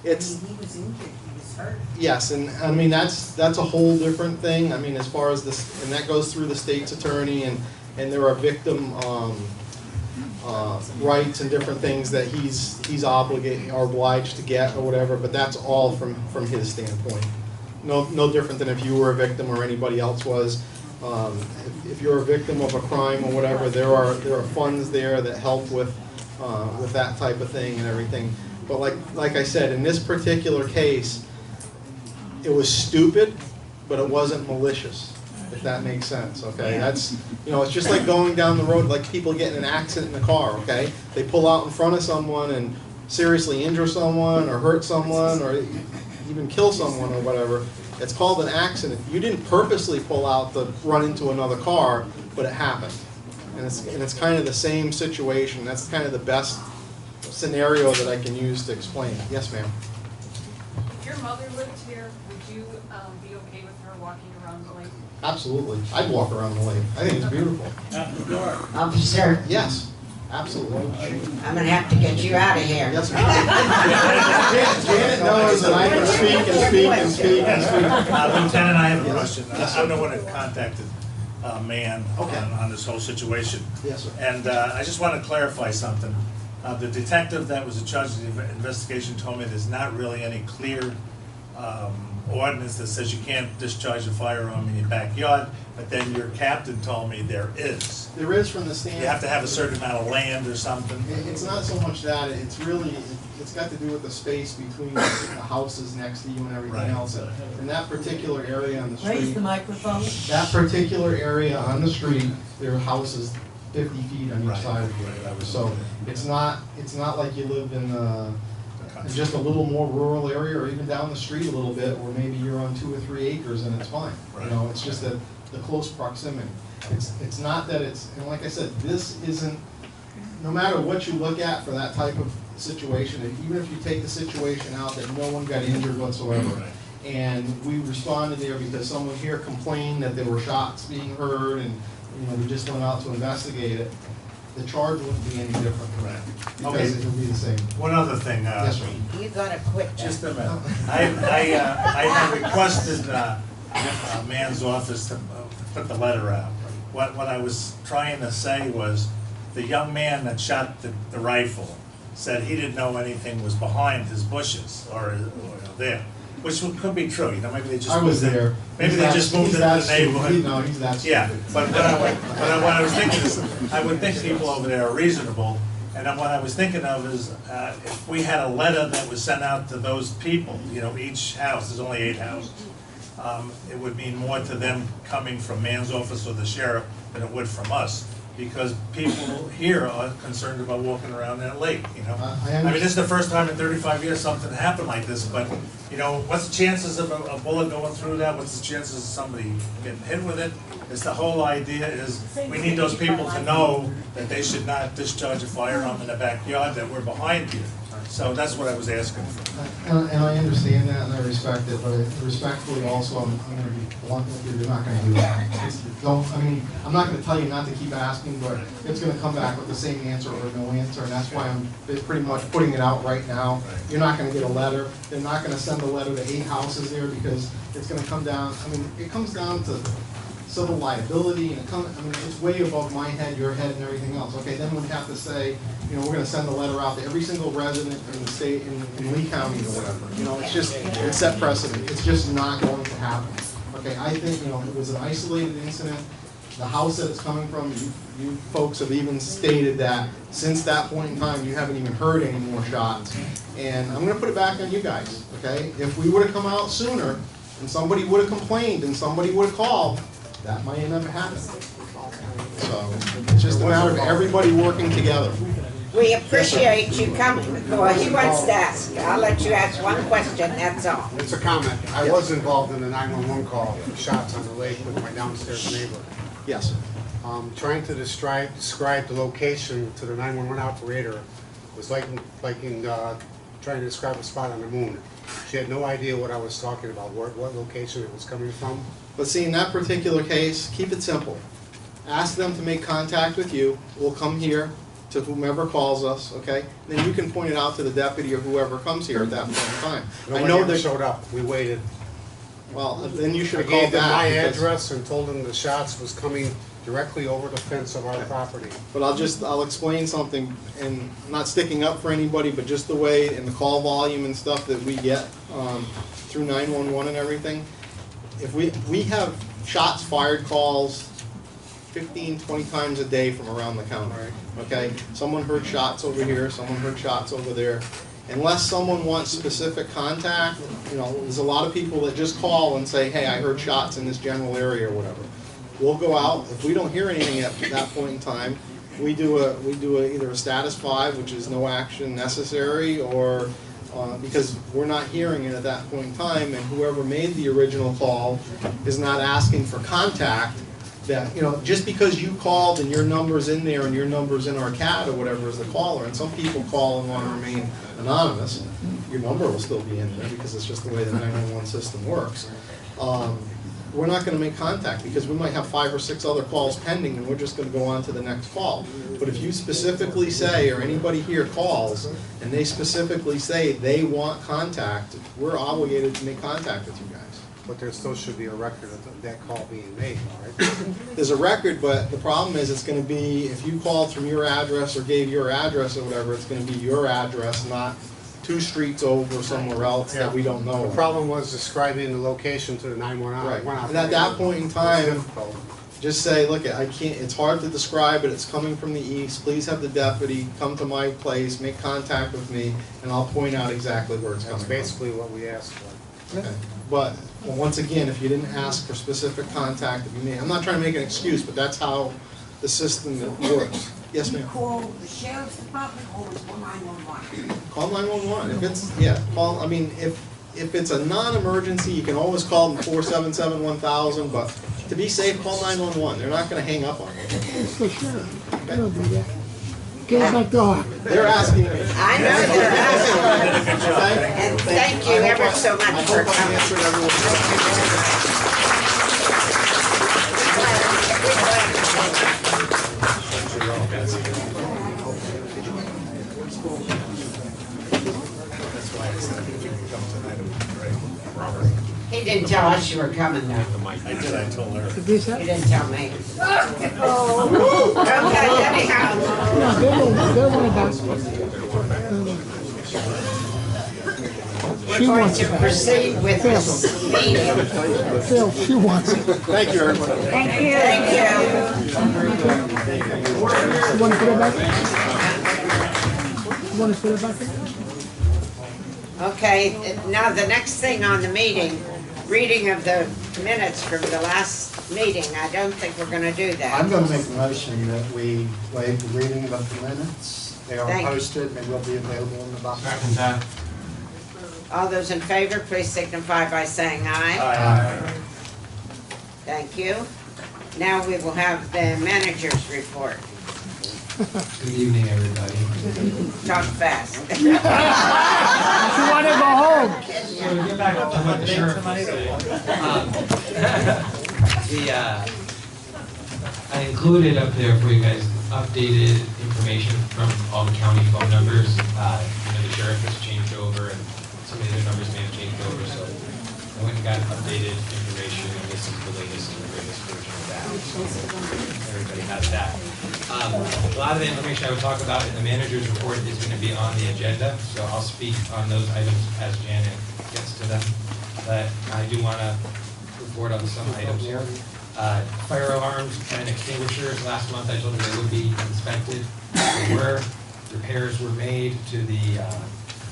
Speaker 13: It's.
Speaker 10: I mean, he was injured, he was hurt.
Speaker 13: Yes, and I mean that's a whole different thing. I mean, as far as this, and that goes through the state's attorney, and there are victim rights and different things that he's obligated or obliged to get or whatever. But that's all from his standpoint. No different than if you were a victim or anybody else was. If you're a victim of a crime or whatever, there are funds there that help with that type of thing and everything. But like I said, in this particular case, it was stupid, but it wasn't malicious, if that makes sense, okay? That's, it's just like going down the road, like people get in an accident in a car, okay? They pull out in front of someone and seriously injure someone or hurt someone or even kill someone or whatever. It's called an accident. You didn't purposely pull out to run into another car, but it happened. And it's kind of the same situation. That's kind of the best scenario that I can use to explain. Yes, ma'am.
Speaker 15: If your mother lived here, would you be okay with her walking around the lake?
Speaker 13: Absolutely. I'd walk around the lake. I think it's beautiful.
Speaker 3: Officer,
Speaker 13: Yes, absolutely.
Speaker 3: I'm gonna have to get you out of here.
Speaker 13: Yes, ma'am. Janet knows that I can speak and speak and speak and speak.
Speaker 2: Lieutenant, I have a question. I'm the one that contacted man on this whole situation.
Speaker 13: Yes, sir.
Speaker 2: And I just want to clarify something. The detective that was in charge of the investigation told me there's not really any clear ordinance that says you can't discharge a firearm in your backyard, but then your captain told me there is.
Speaker 13: There is from the stand.
Speaker 2: You have to have a certain amount of land or something.
Speaker 13: It's not so much that, it's really, it's got to do with the space between the houses next to you and everything else. In that particular area on the street.
Speaker 1: Raise the microphone.
Speaker 13: That particular area on the street, there are houses 50 feet on each side of you. So it's not like you live in just a little more rural area or even down the street a little bit where maybe you're on 2 or 3 acres and it's fine.
Speaker 2: Right.
Speaker 13: It's just that the close proximity. It's not that and like I said, this isn't, no matter what you look at for that type of situation, even if you take the situation out that no one got injured whatsoever,
Speaker 2: Right.
Speaker 13: and we responded there because someone here complained that there were shots being heard and we just went out to investigate it, the charge wouldn't be any different.
Speaker 2: Right.
Speaker 13: Because it would be the same.
Speaker 2: One other thing.
Speaker 13: Yes, sir.
Speaker 3: You gotta quit that.
Speaker 2: Just a minute. I have requested man's office to put the letter out. What I was trying to say was the young man that shot the rifle said he didn't know anything was behind his bushes or there, which could be true. Maybe they just
Speaker 13: I was
Speaker 2: moved
Speaker 13: there.
Speaker 2: Maybe they just moved into the neighborhood.
Speaker 13: No, he's that stupid.
Speaker 2: Yeah, but what I was thinking is, I would think people over there are reasonable, and then what I was thinking of is, if we had a letter that was sent out to those people, each house, there's only 8 houses, it would mean more to them coming from man's office or the sheriff than it would from us, because people here are concerned about walking around that lake, I mean, this is the first time in 35 years something happened like this, but, what's the chances of a bullet going through that? What's the chances of somebody getting hit with it? It's the whole idea is, we need those people to know that they should not discharge a firearm in the backyard, that we're behind you. So that's what I was asking for.
Speaker 13: And I understand that and I respect it, but respectfully also, I'm going to be blunt with you, you're not going to do that. I'm not going to tell you not to keep asking, but it's going to come back with the same answer or no answer, and that's why I'm pretty much putting it out right now. You're not going to get a letter. They're not going to send a letter to 8 houses there because it's going to come down, it comes down to civil liability, and it's way above my head, your head, and everything else. Okay, then we'd have to say, we're going to send a letter out to every single resident in the state, in Lee County or whatever. It's set precedent. It's just not going to happen. Okay, I think, it was an isolated incident. the house that it's coming from, you folks have even stated that since that point in time, you haven't even heard any more shots. And I'm gonna put it back on you guys, okay? If we would've come out sooner, and somebody would've complained, and somebody would've called, that might have never happened. So, it's just a matter of everybody working together.
Speaker 3: We appreciate you coming. Well, he wants to ask. I'll let you ask one question, that's all.
Speaker 16: It's a comment. I was involved in the 911 call for shots on the lake with my downstairs neighbor.
Speaker 13: Yes.
Speaker 16: Trying to describe the location to the 911 operator was like trying to describe a spot on the moon. She had no idea what I was talking about, what location it was coming from.
Speaker 13: But see, in that particular case, keep it simple. Ask them to make contact with you. We'll come here to whomever calls us, okay? Then you can point it out to the deputy or whoever comes here at that point in time.
Speaker 16: Nobody ever showed up. We waited.
Speaker 13: Well, then you should have
Speaker 16: I
Speaker 13: called
Speaker 16: gave them
Speaker 13: back.
Speaker 16: my
Speaker 13: because-
Speaker 16: address and told them the shots was coming directly over the fence of our property.
Speaker 13: But I'll explain something, and I'm not sticking up for anybody, but just the way, and the call volume and stuff that we get through 911 and everything. If we have shots fired calls 15, 20 times a day from around the county, okay? Someone heard shots over here, someone heard shots over there. Unless someone wants specific contact, you know, there's a lot of people that just call and say, hey, I heard shots in this general area or whatever. We'll go out. If we don't hear anything at that point in time, we do either a status 5, which is no action necessary, or because we're not hearing it at that point in time, and whoever made the original call is not asking for contact. That, you know, just because you called and your number's in there and your number's in our CAD or whatever as the caller, and some people call and want to remain anonymous, your number will still be in there because it's just the way the 911 system works. We're not going to make contact because we might have 5 or 6 other calls pending and we're just going to go on to the next call. But if you specifically say, or anybody here calls, and they specifically say they want contact, we're obligated to make contact with you guys.
Speaker 16: But there still should be a record of that call being made, all right?
Speaker 13: There's a record, but the problem is it's going to be, if you called from your address or gave your address or whatever, it's going to be your address, not 2 streets over somewhere else that we don't know.
Speaker 16: The problem was describing the location to the 911.
Speaker 13: Right. And at that point in time, just say, look, I can't, it's hard to describe it, it's coming from the east, please have the deputy come to my place, make contact with me, and I'll point out exactly where it's coming from.
Speaker 16: That's basically what we asked for.
Speaker 13: Okay. But, well, once again, if you didn't ask for specific contact, I'm not trying to make an excuse, but that's how the system works. Yes, ma'am?
Speaker 17: Call the sheriff's department or is 911?
Speaker 13: Call 911. If it's, yeah, call, I mean, if it's a non-emergency, you can always call them 477-1000, but to be safe, call 911. They're not gonna hang up on you.
Speaker 1: It's the sheriff. They don't do that. Get back dog.
Speaker 13: They're asking me.
Speaker 3: I know they're asking.
Speaker 13: Okay?
Speaker 3: And thank you ever so much for
Speaker 13: I hope I
Speaker 3: coming.
Speaker 13: answered everyone's
Speaker 3: He didn't tell us you were coming though.
Speaker 2: I did, I told her.
Speaker 3: He didn't tell me.
Speaker 1: Oh.
Speaker 3: Okay, anyhow.
Speaker 1: No, they don't want
Speaker 3: We're
Speaker 1: She
Speaker 3: going
Speaker 1: wants
Speaker 3: to
Speaker 1: it.
Speaker 3: proceed with this meeting.
Speaker 1: Phil, she wants it.
Speaker 13: Thank you, everybody.
Speaker 3: Thank you.
Speaker 1: You want to put it back? You want to put it back in?
Speaker 3: Okay, now the next thing on the meeting, reading of the minutes from the last meeting. I don't think we're gonna do that.
Speaker 11: I'm going to make a motion that we waive the reading of the minutes. They are
Speaker 3: Thank you.
Speaker 11: posted and they will be available in the box.
Speaker 3: All those in favor, please signify by saying aye.
Speaker 11: Aye.
Speaker 3: Thank you. Now we will have the manager's report.
Speaker 18: Good evening, everybody.
Speaker 3: Talk fast.
Speaker 1: She wanted to go home.
Speaker 18: So to get back up to what the sheriff was saying, I included up there for you guys updated information from all the county phone numbers. The sheriff has changed over and some of the other numbers may have changed over, so I went and got updated information, and this is the latest and the greatest version of that. Everybody has that. A lot of the information I would talk about in the manager's report is going to be on the agenda, so I'll speak on those items as Janet gets to them. But I do want to report on some items here. Fire alarms and extinguishers, last month I told you they would be inspected. They were. Repairs were made to the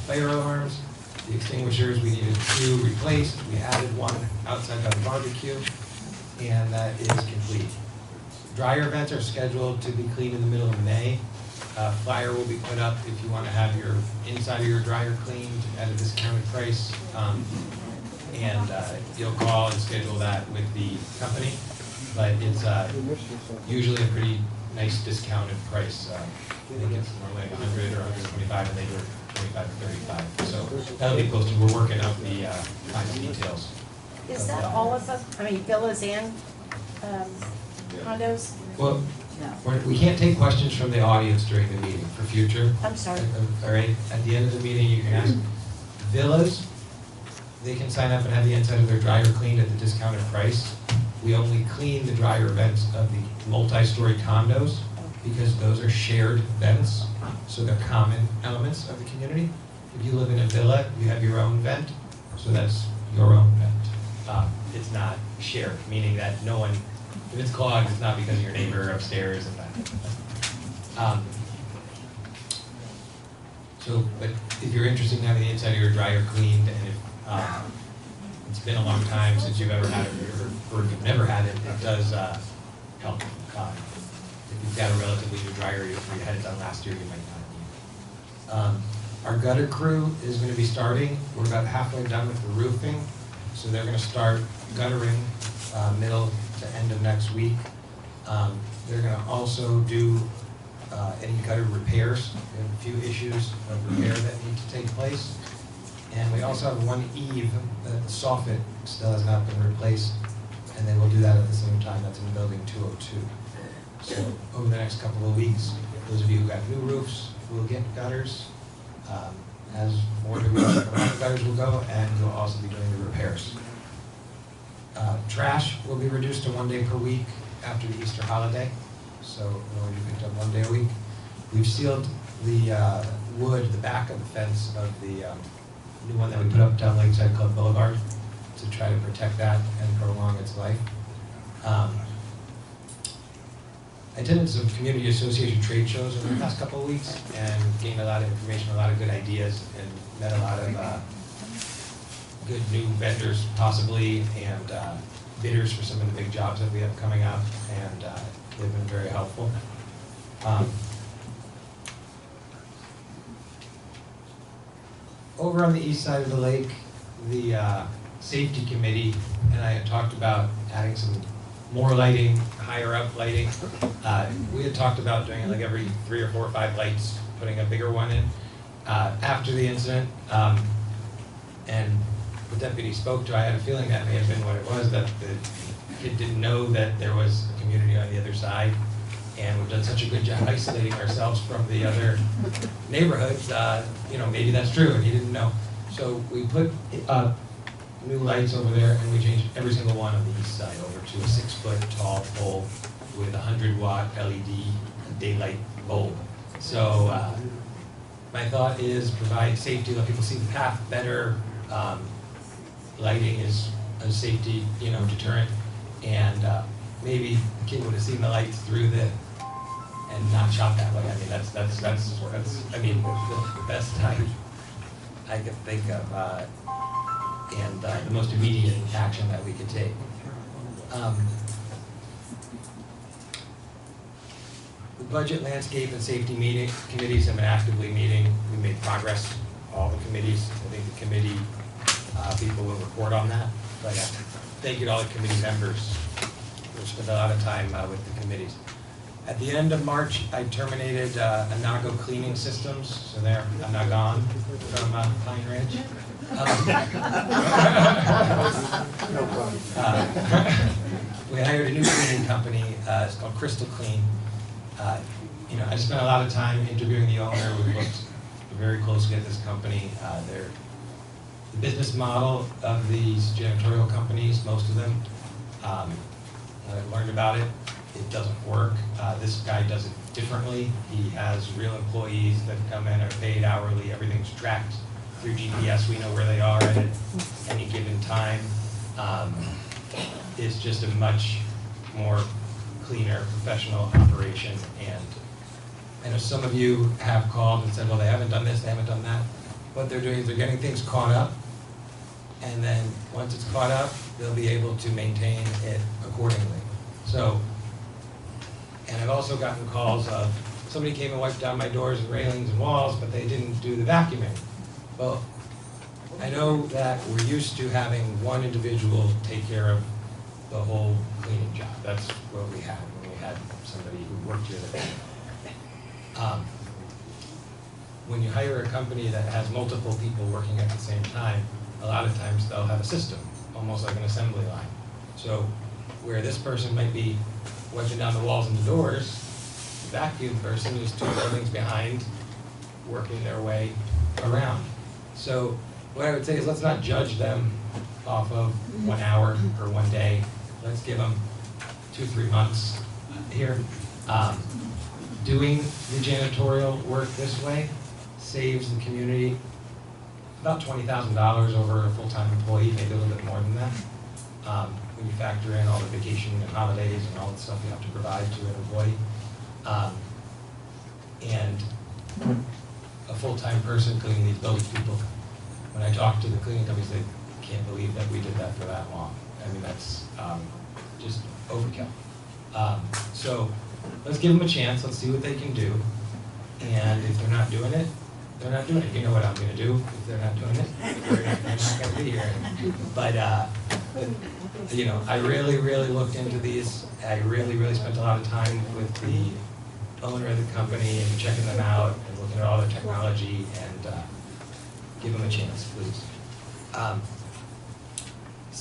Speaker 18: fire alarms. The extinguishers, we needed 2 replaced. We added 1 outside by the barbecue, and that is complete. Dryer vents are scheduled to be cleaned in the middle of May. Flyer will be put up if you want to have your inside of your dryer cleaned at a discounted price. And you'll call and schedule that with the company. But it's usually a pretty nice discounted price. I think it's normally like 100 or 125, and they do it 25 or 35. So that'll be posted. We're working out the final details.
Speaker 19: Is that all of us, I mean, villas and condos?
Speaker 18: Well,
Speaker 19: No.
Speaker 18: we can't take questions from the audience during the meeting for future.
Speaker 19: I'm sorry.
Speaker 18: All right, at the end of the meeting, you can ask. Villas, they can sign up and have the inside of their dryer cleaned at the discounted price. We only clean the dryer vents of the multi-story condos because those are shared vents, so they're common elements of the community. If you live in a villa, you have your own vent, so that's your own vent. It's not shared, meaning that no one, if it's clogged, it's not because of your neighbor upstairs and that. But if you're interested in having the inside of your dryer cleaned, and if it's been a long time since you've ever had it, or if you've never had it, it does help. If you've got a relatively new dryer, if you had it done last year, you might not need it. Our gutter crew is going to be starting. We're about halfway done with the roofing, so they're going to start guttering middle to end of next week. They're going to also do any gutter repairs. We have a few issues of repair that need to take place. And we also have one eave that the soffit still has not been replaced, and then we'll do that at the same time. That's in building 202. So over the next couple of weeks, those of you who got new roofs will get gutters. As more new roofs come out, gutters will go, and we'll also be doing the repairs. Trash will be reduced to 1 day per week after the Easter holiday, so it'll only be picked up 1 day a week. We've sealed the wood, the back of the fence of the new one that we put up down Lakeside Club Boulevard to try to protect that and prolong its life. I attended some community association trade shows over the past couple of weeks and gained a lot of information, a lot of good ideas, and met a lot of good new vendors possibly, and bidders for some of the big jobs that we have coming up, and they've been very helpful. Over on the east side of the lake, the safety committee and I had talked about adding some more lighting, higher up lighting. We had talked about doing it like every 3 or 4 or 5 lights, putting a bigger one in. After the incident, and the deputy spoke to, I had a feeling that may have been what it was, that the kid didn't know that there was a community on the other side. And we've done such a good job isolating ourselves from the other neighborhoods, maybe that's true and he didn't know. So we put new lights over there, and we changed every single one on the east side over to a 6-foot tall pole with a 100-watt LED daylight bulb. So my thought is provide safety, let people see the path better. Lighting is a safety, deterrent, and maybe the kid would have seen the lights through and not shot that way. I mean, that's the best time I could think of, and the most immediate action that we could take. The budget, landscape, and safety committees have been actively meeting. We made progress, all the committees. I think the committee people will report on that. But thank you to all the committee members. We've spent a lot of time with the committees. At the end of March, I terminated Anago Cleaning Systems, so I'm now gone from Pine Ridge. We hired a new cleaning company. It's called Crystal Clean. I spent a lot of time interviewing the owner. We looked very closely at this company. The business model of these janitorial companies, most of them, I learned about it. It doesn't work. This guy does it differently. He has real employees that come in, are paid hourly. Everything's tracked through GPS. We know where they are at any given time. It's just a much
Speaker 9: more cleaner, professional operation. And I know some of you have called and said, well, they haven't done this, they haven't done that. What they're doing is they're getting things caught up, and then once it's caught up, they'll be able to maintain it accordingly. So, and I've also gotten calls of, somebody came and wiped down my doors and railings and walls, but they didn't do the vacuuming. Well, I know that we're used to having one individual take care of the whole cleaning job. That's what we had when we had somebody who worked here that when you hire a company that has multiple people working at the same time, a lot of times they'll have a system, almost like an assembly line. So where this person might be wiping down the walls and the doors, the vacuum person is 2 buildings behind, working their way around. So what I would say is, let's not judge them off of 1 hour or 1 day. Let's give them 2-3 months here. Doing the janitorial work this way saves the community about $20,000 over a full-time employee, maybe a little bit more than that. When you factor in all the vacation and holidays and all the stuff you have to provide to an employee. And a full-time person cleaning these buildings, people, when I talk to the cleaning companies, they can't believe that we did that for that long. I mean, that's just overkill. So let's give them a chance, let's see what they can do. And if they're not doing it, they're not doing it. You know what I'm gonna do if they're not doing it? They're not gonna be here. But you know, I really looked into these. I really spent a lot of time with the owner of the company and checking them out and looking at all their technology, and give them a chance, please.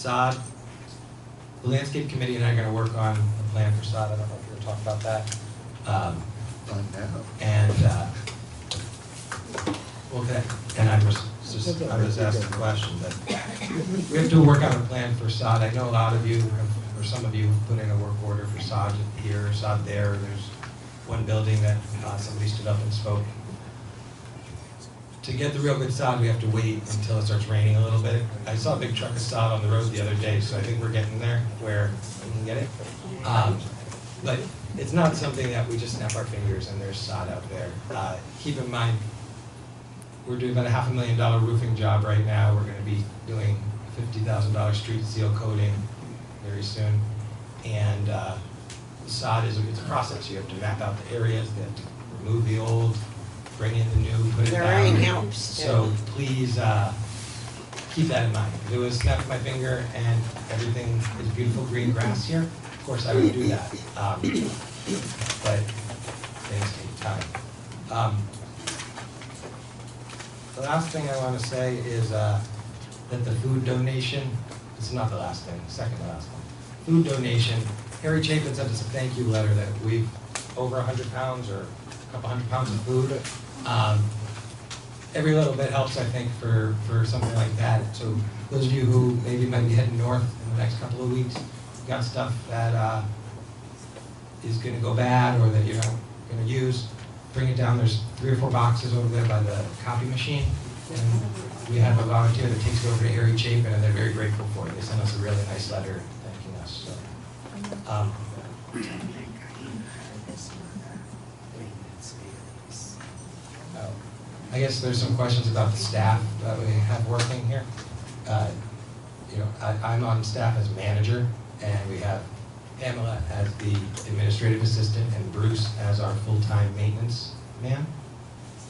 Speaker 9: sod. The landscape committee and I are gonna work on a plan for sod. I don't know if you're gonna talk about that. And okay, and I was just asking a question, but we have to work on a plan for sod. I know a lot of you have, or some of you have put in a work order for sod here, sod there. There's one building that somebody stood up and spoke. To get the real good sod, we have to wait until it starts raining a little bit. I saw a big truck of sod on the road the other day, so I think we're getting there where we can get it. But it's not something that we just snap our fingers and there's sod out there. Keep in mind, we're doing about a $500,000 roofing job right now. We're gonna be doing $50,000 street seal coating very soon. And sod is it's a process. You have to map out the areas, you have to remove the old, bring in the new, put it down.
Speaker 3: The rain helps.
Speaker 9: So please keep that in mind. If it was snap my finger and everything is beautiful green grass here, of course I would do that. But things take time. The last thing I want to say is that the food donation, this is not the last thing, second to last one. Food donation, Harry Chapin sent us a thank you letter that we've over 100 pounds or a couple hundred pounds of food. Every little bit helps, I think, for something like that. So those of you who maybe might be heading north in the next couple of weeks, you've got stuff that is going to go bad or that you're not going to use, bring it down. There's 3 or 4 boxes over there by the copy machine. And we have a volunteer that takes it over to Harry Chapin, and they're very grateful for it. They sent us a really nice letter thanking us. So, I guess there's some questions about the staff that we have working here. You know, I'm on staff as manager, and we have Pamela as the administrative assistant and Bruce as our full-time maintenance man.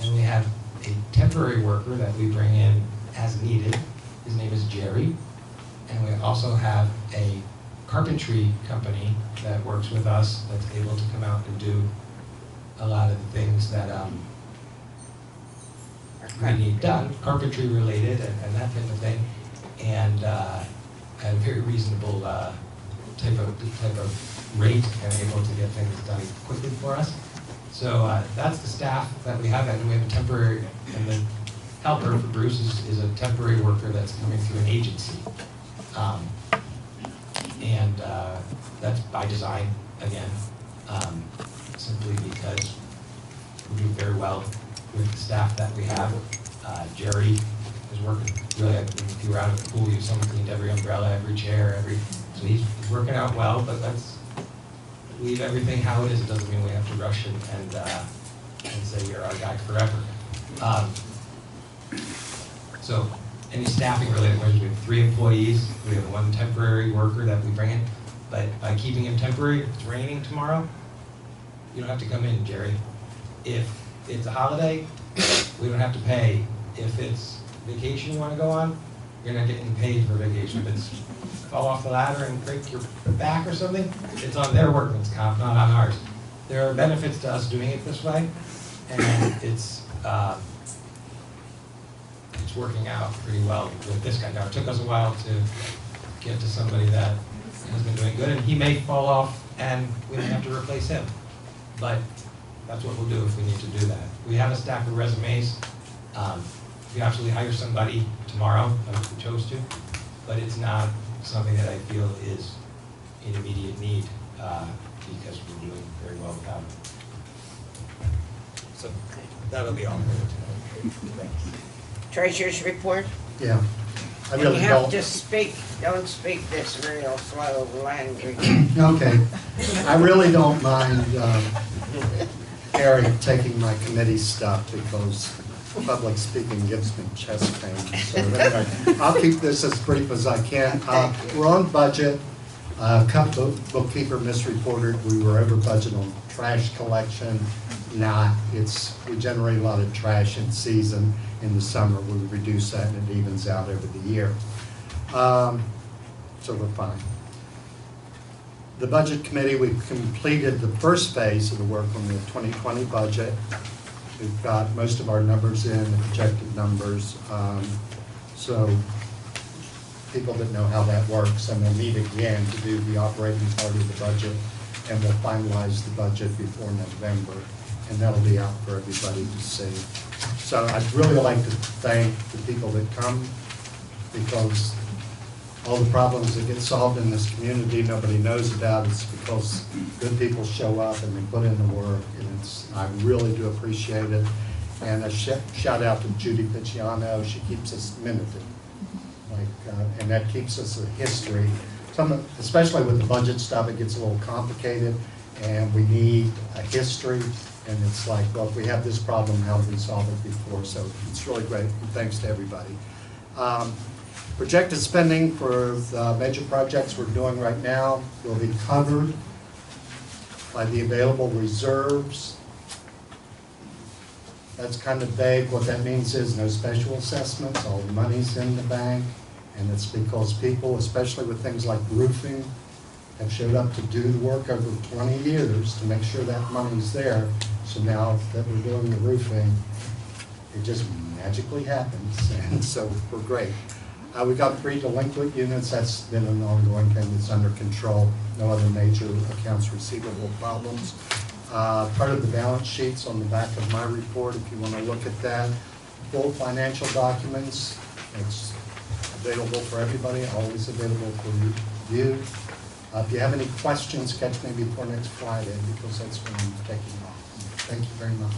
Speaker 9: And we have a temporary worker that we bring in as needed. His name is Jerry. And we also have a carpentry company that works with us that's able to come out and do a lot of the things that we need done, carpentry related and that type of thing, and at a very reasonable type of rate and able to get things done quickly for us. So that's the staff that we have, and we have a temporary, and the helper for Bruce is a temporary worker that's coming through an agency. And that's by design, again, simply because we do very well with the staff that we have. Jerry is working really, if you were out at the pool, someone cleaned every umbrella, every chair, so he's working out well, but that's
Speaker 18: leave everything how it is. It doesn't mean we have to rush it and say you're our guy forever. So any staffing related questions, we have 3 employees, we have 1 temporary worker that we bring in, but by keeping him temporary, if it's raining tomorrow, you don't have to come in, Jerry. If it's a holiday, we don't have to pay. If it's vacation you want to go on, you're not getting paid for vacation. If it's fall off the ladder and break your back or something, it's on their workman's comp, not on ours. There are benefits to us doing it this way, and it's working out pretty well with this guy. Now, it took us a while to get to somebody that has been doing good, and he may fall off and we may have to replace him. But that's what we'll do if we need to do that. We have a stack of resumes. We absolutely hire somebody tomorrow if we chose to, but it's not something that I feel is in immediate need because we're doing very well without it. So that'll be all for today.
Speaker 3: Treasurer's report?
Speaker 11: Yeah. I
Speaker 3: And
Speaker 11: really
Speaker 3: you have
Speaker 11: don't.
Speaker 3: to speak, don't speak this real slow language.
Speaker 11: Okay. I really don't mind Gary taking my committee stuff because public speaking gives me chest pain. So anyway, I'll keep this as brief as I can. We're on budget. Bookkeeper misreported we were over budget on trash collection. Not. We generate a lot of trash in season. In the summer, we reduce that and it evens out over the year. So we're fine. The Budget Committee, we've completed the first phase of the work on the 2020 budget. We've got most of our numbers in, the projected numbers. So people that know how that works, and we'll meet again to do the operating part of the budget, and we'll finalize the budget before November, and that'll be out for everybody to see. So I'd really like to thank the people that come, because all the problems that get solved in this community nobody knows about. It's because good people show up and they put in the work, and I really do appreciate it. And a shout out to Judy Picciano. She keeps us minuted, and that keeps us a history. Especially with the budget stuff, it gets a little complicated, and we need a history. And it's like, well, if we have this problem, how do we solve it before? So it's really great. And thanks to everybody. Projected spending for the major projects we're doing right now will be covered by the available reserves. That's kind of vague. What that means is no special assessments. All the money's in the bank. And it's because people, especially with things like roofing, have showed up to do the work over 20 years to make sure that money's there. So now that we're doing the roofing, it just magically happens, and so we're great. We've got 3 delinquent units. That's been an ongoing thing that's under control. No other major accounts receivable problems. Part of the balance sheets on the back of my report, if you want to look at that. Full financial documents. It's available for everybody, always available for review. If you have any questions, catch me before next Friday, because that's when I'm taking off. Thank you very much.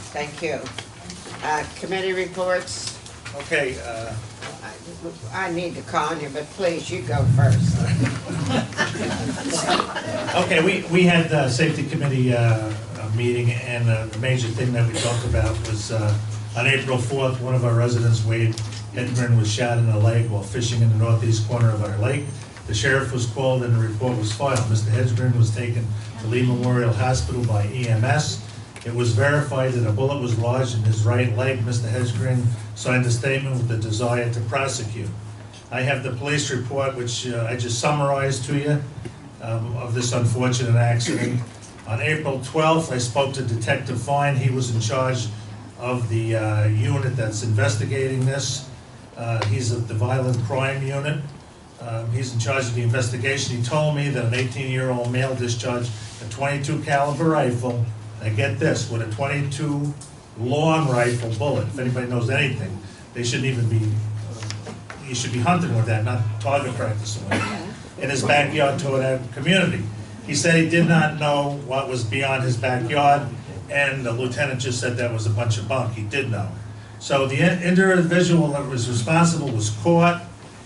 Speaker 3: Thank you. Committee reports.
Speaker 2: Okay.
Speaker 3: I need to call on you, but please, you go first.
Speaker 2: Okay, we had the safety committee meeting, and the major thing that we talked about was on April 4th, one of our residents, Wade Hedgren, was shot in the leg while fishing in the northeast corner of our lake. The sheriff was called and the report was filed. Mr. Hedgren was taken to Lee Memorial Hospital by EMS. It was verified that a bullet was lodged in his right leg. Mr. Hedgren signed a statement with the desire to prosecute. I have the police report, which I just summarized to you, of this unfortunate accident. On April 12th, I spoke to Detective Fine. He was in charge of the unit that's investigating this. He's of the violent crime unit. He's in charge of the investigation. He told me that an 18-year-old male discharged a .22 caliber rifle. Now get this, with a .22 long rifle bullet. If anybody knows anything, they shouldn't even be, you should be hunting with that, not target practicing with it, in his backyard toward our community. He said he did not know what was beyond his backyard, and the lieutenant just said that was a bunch of bunk. He did know. So the individual that was responsible was caught,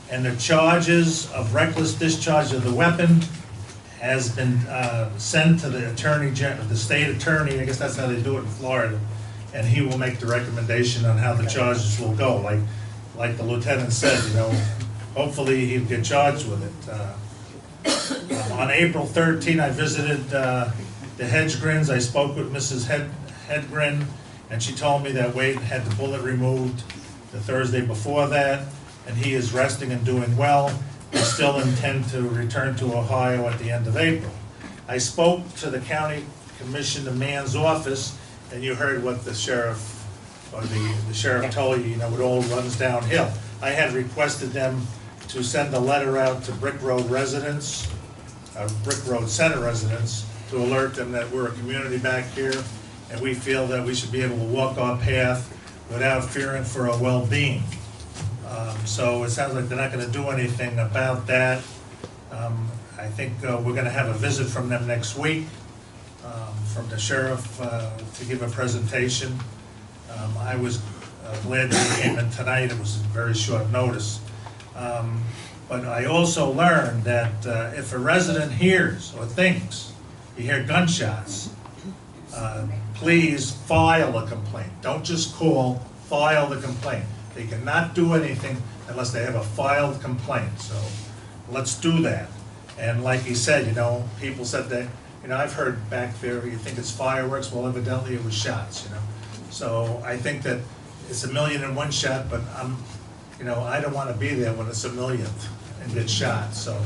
Speaker 2: and the charges of reckless discharge of the weapon has been sent to the Attorney General, the state attorney, I guess that's how they do it in Florida, and he will make the recommendation on how the charges will go. Like the lieutenant said, you know, hopefully he'll get charged with it. On April 13, I visited the Hedgegrins. I spoke with Mrs. Hedgren, and she told me that Wade had the bullet removed the Thursday before that, and he is resting and doing well. They still intend to return to Ohio at the end of April. I spoke to the county commission, the man's office, and you heard what the sheriff, or the sheriff told you, you know, it all runs downhill. I had requested them to send a letter out to Brick Road residents, Brick Road Center residents, to alert them that we're a community back here, and we feel that we should be able to walk our path without fearing for our well-being. So it sounds like they're not going to do anything about that. I think we're going to have a visit from them next week, from the sheriff to give a presentation. I was glad that he came in tonight. It was very short notice. But I also learned that if a resident hears or thinks you hear gunshots, please file a complaint. Don't just call, file the complaint. They cannot do anything unless they have a filed complaint. So let's do that. And like he said, you know, people said that, you know, I've heard back there, you think it's fireworks, well, evidently it was shots, you know. So I think that it's 1,000,001 shot, but you know, I don't want to be there when it's 1,000,000th and get shot. So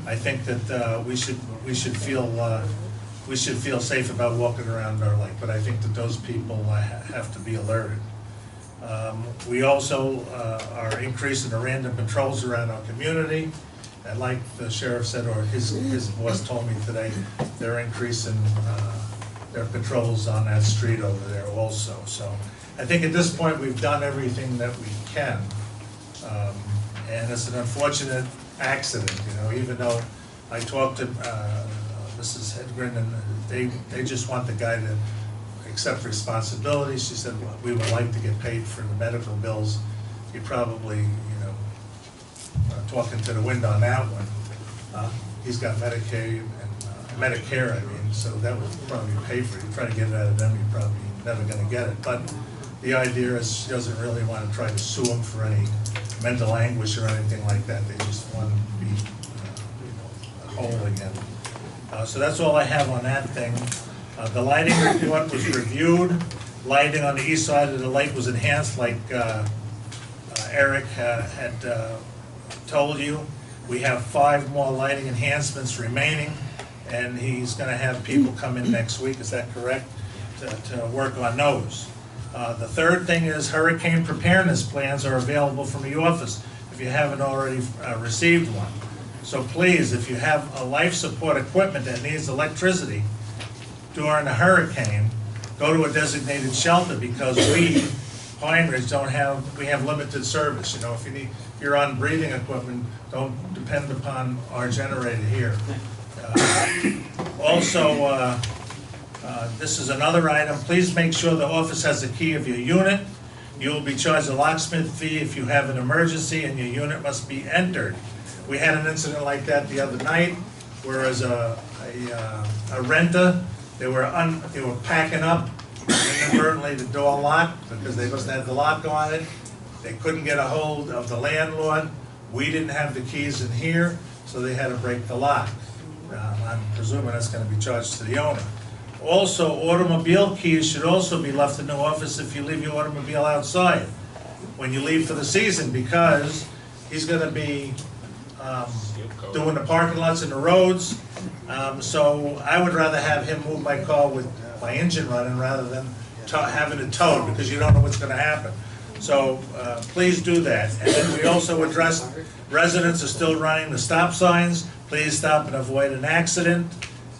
Speaker 2: I think that we should feel safe about walking around our lake. But I think that those people have to be alerted. We also are increasing the random patrols around our community. And like the sheriff said, or his boss told me today, they're increasing their patrols on that street over there also. So I think at this point we've done everything that we can. And it's an unfortunate accident, you know, even though I talked to Mrs. Hedgren, and they just want the guy to accept responsibility. She said, well, we would like to get paid for the medical bills. You probably, you know, talking to the wind on that one. He's got Medicaid and Medicare, I mean, so that would probably pay for it. You try to get it out of them, you're probably never going to get it. But the idea is she doesn't really want to try to sue him for any mental anguish or anything like that. They just want to be, you know, whole again. So that's all I have on that thing. The lighting report was reviewed. Lighting on the east side of the lake was enhanced, like Eric had told you. We have 5 more lighting enhancements remaining, and he's going to have people come in next week, is that correct, to work on those. The third thing is hurricane preparedness plans are available from the office if you haven't already received one. So please, if you have a life support equipment that needs electricity during a hurricane, go to a designated shelter, because we, Pine Ridge, we have limited service. You know, if you're on breathing equipment, don't depend upon our generator here. Also, this is another item. Please make sure the office has the key of your unit. You will be charged a locksmith fee if you have an emergency, and your unit must be entered. We had an incident like that the other night, whereas a renter, they were packing up, and inadvertently the door locked because they must have the lock on it. They couldn't get a hold of the landlord. We didn't have the keys in here, so they had to break the lock. I'm presuming that's going to be charged to the owner. Also, automobile keys should also be left in the office if you leave your automobile outside when you leave for the season, because he's going to be doing the parking lots and the roads. So I would rather have him move my car with my engine running rather than having it towed, because you don't know what's going to happen. So please do that. And then we also addressed residents are still running the stop signs. Please stop and avoid an accident.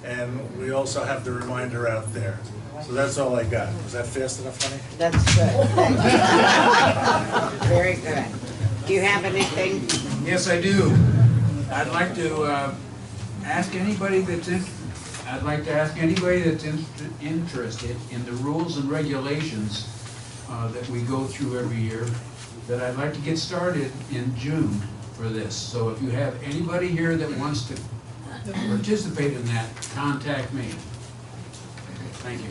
Speaker 2: And we also have the reminder out there. So that's all I got. Was that fast enough, honey?
Speaker 3: That's good. Thank you. Very good. Do you have anything?
Speaker 4: Yes, I do. I'd like to ask anybody that's interested in the rules and regulations that we go through every year, that I'd like to get started in June for this. So if you have anybody here that wants to participate in that, contact me. Thank you.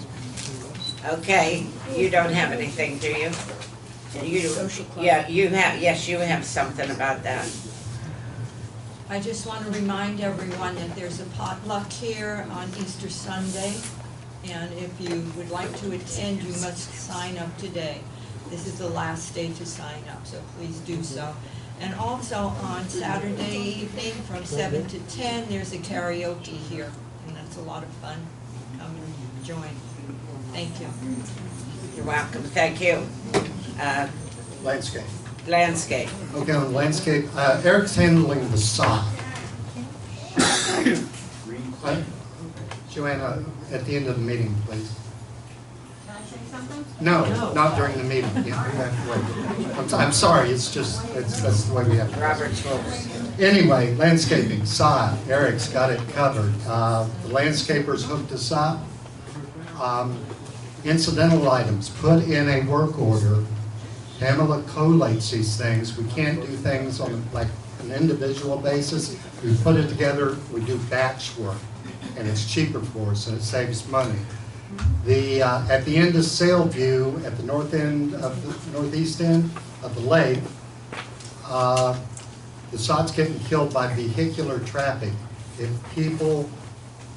Speaker 3: Okay, you don't have anything, do you? Yeah, you have, yes, you have something about that.
Speaker 20: I just want to remind everyone that there's a potluck here on Easter Sunday, and if you would like to attend, you must sign up today. This is the last day to sign up, so please do so. And also on Saturday evening from 7 to 10, there's a karaoke here, and that's a lot of fun. Come and join. Thank you.
Speaker 3: You're welcome, thank you.
Speaker 11: Landscape.
Speaker 3: Landscape.
Speaker 11: Okay, on landscape, Eric's handling the sod. Joanna, at the end of the meeting, please.
Speaker 17: Can I say something?
Speaker 11: No, not during the meeting. Yeah, we have to wait. I'm sorry, it's just, that's the way we have to.
Speaker 3: Robert's rules.
Speaker 11: Anyway, landscaping, sod, Eric's got it covered. The landscapers hooked us up. Incidental items, put in a work order. Pamela collates these things. We can't do things on like an individual basis. We put it together, we do batch work, and it's cheaper for us and it saves money. At the end of Sailview, at the northeast end of the lake, the sod's getting killed by vehicular traffic. If people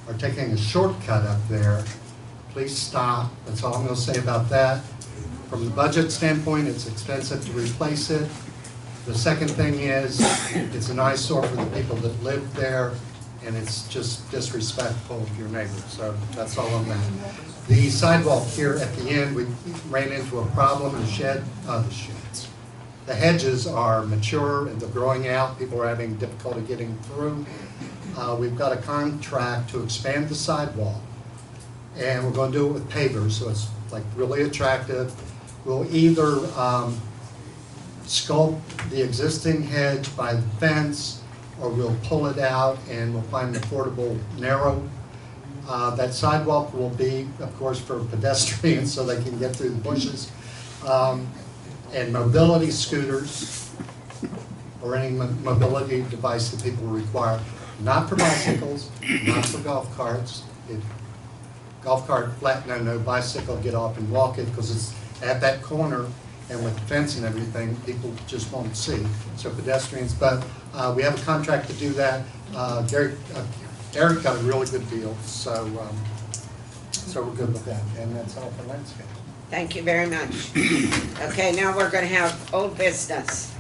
Speaker 11: are taking a shortcut up there, please stop. That's all I'm going to say about that. From the budget standpoint, it's expensive to replace it. The second thing is, it's an eyesore for the people that live there, and it's just disrespectful of your neighbors. So that's all on that. The sidewalk here at the end, we ran into a problem in the shed. The sheds. The hedges are mature and they're growing out. People are having difficulty getting through. We've got a contract to expand the sidewalk, and we're going to do it with pavers, so it's like really attractive. We'll either sculpt the existing hedge by the fence, or we'll pull it out and we'll find an affordable narrow. That sidewalk will be, of course, for pedestrians so they can get through the bushes. And mobility scooters or any mobility device that people require. Not for bicycles, not for golf carts. Golf cart, flat, no bicycle, get off and walk it because it's at that corner, and with the fence and everything, people just won't see. So pedestrians, but we have a contract to do that. Eric got a really good deal, so we're good with that, and that's all for landscape.
Speaker 3: Thank you very much. Okay, now we're going to have old business.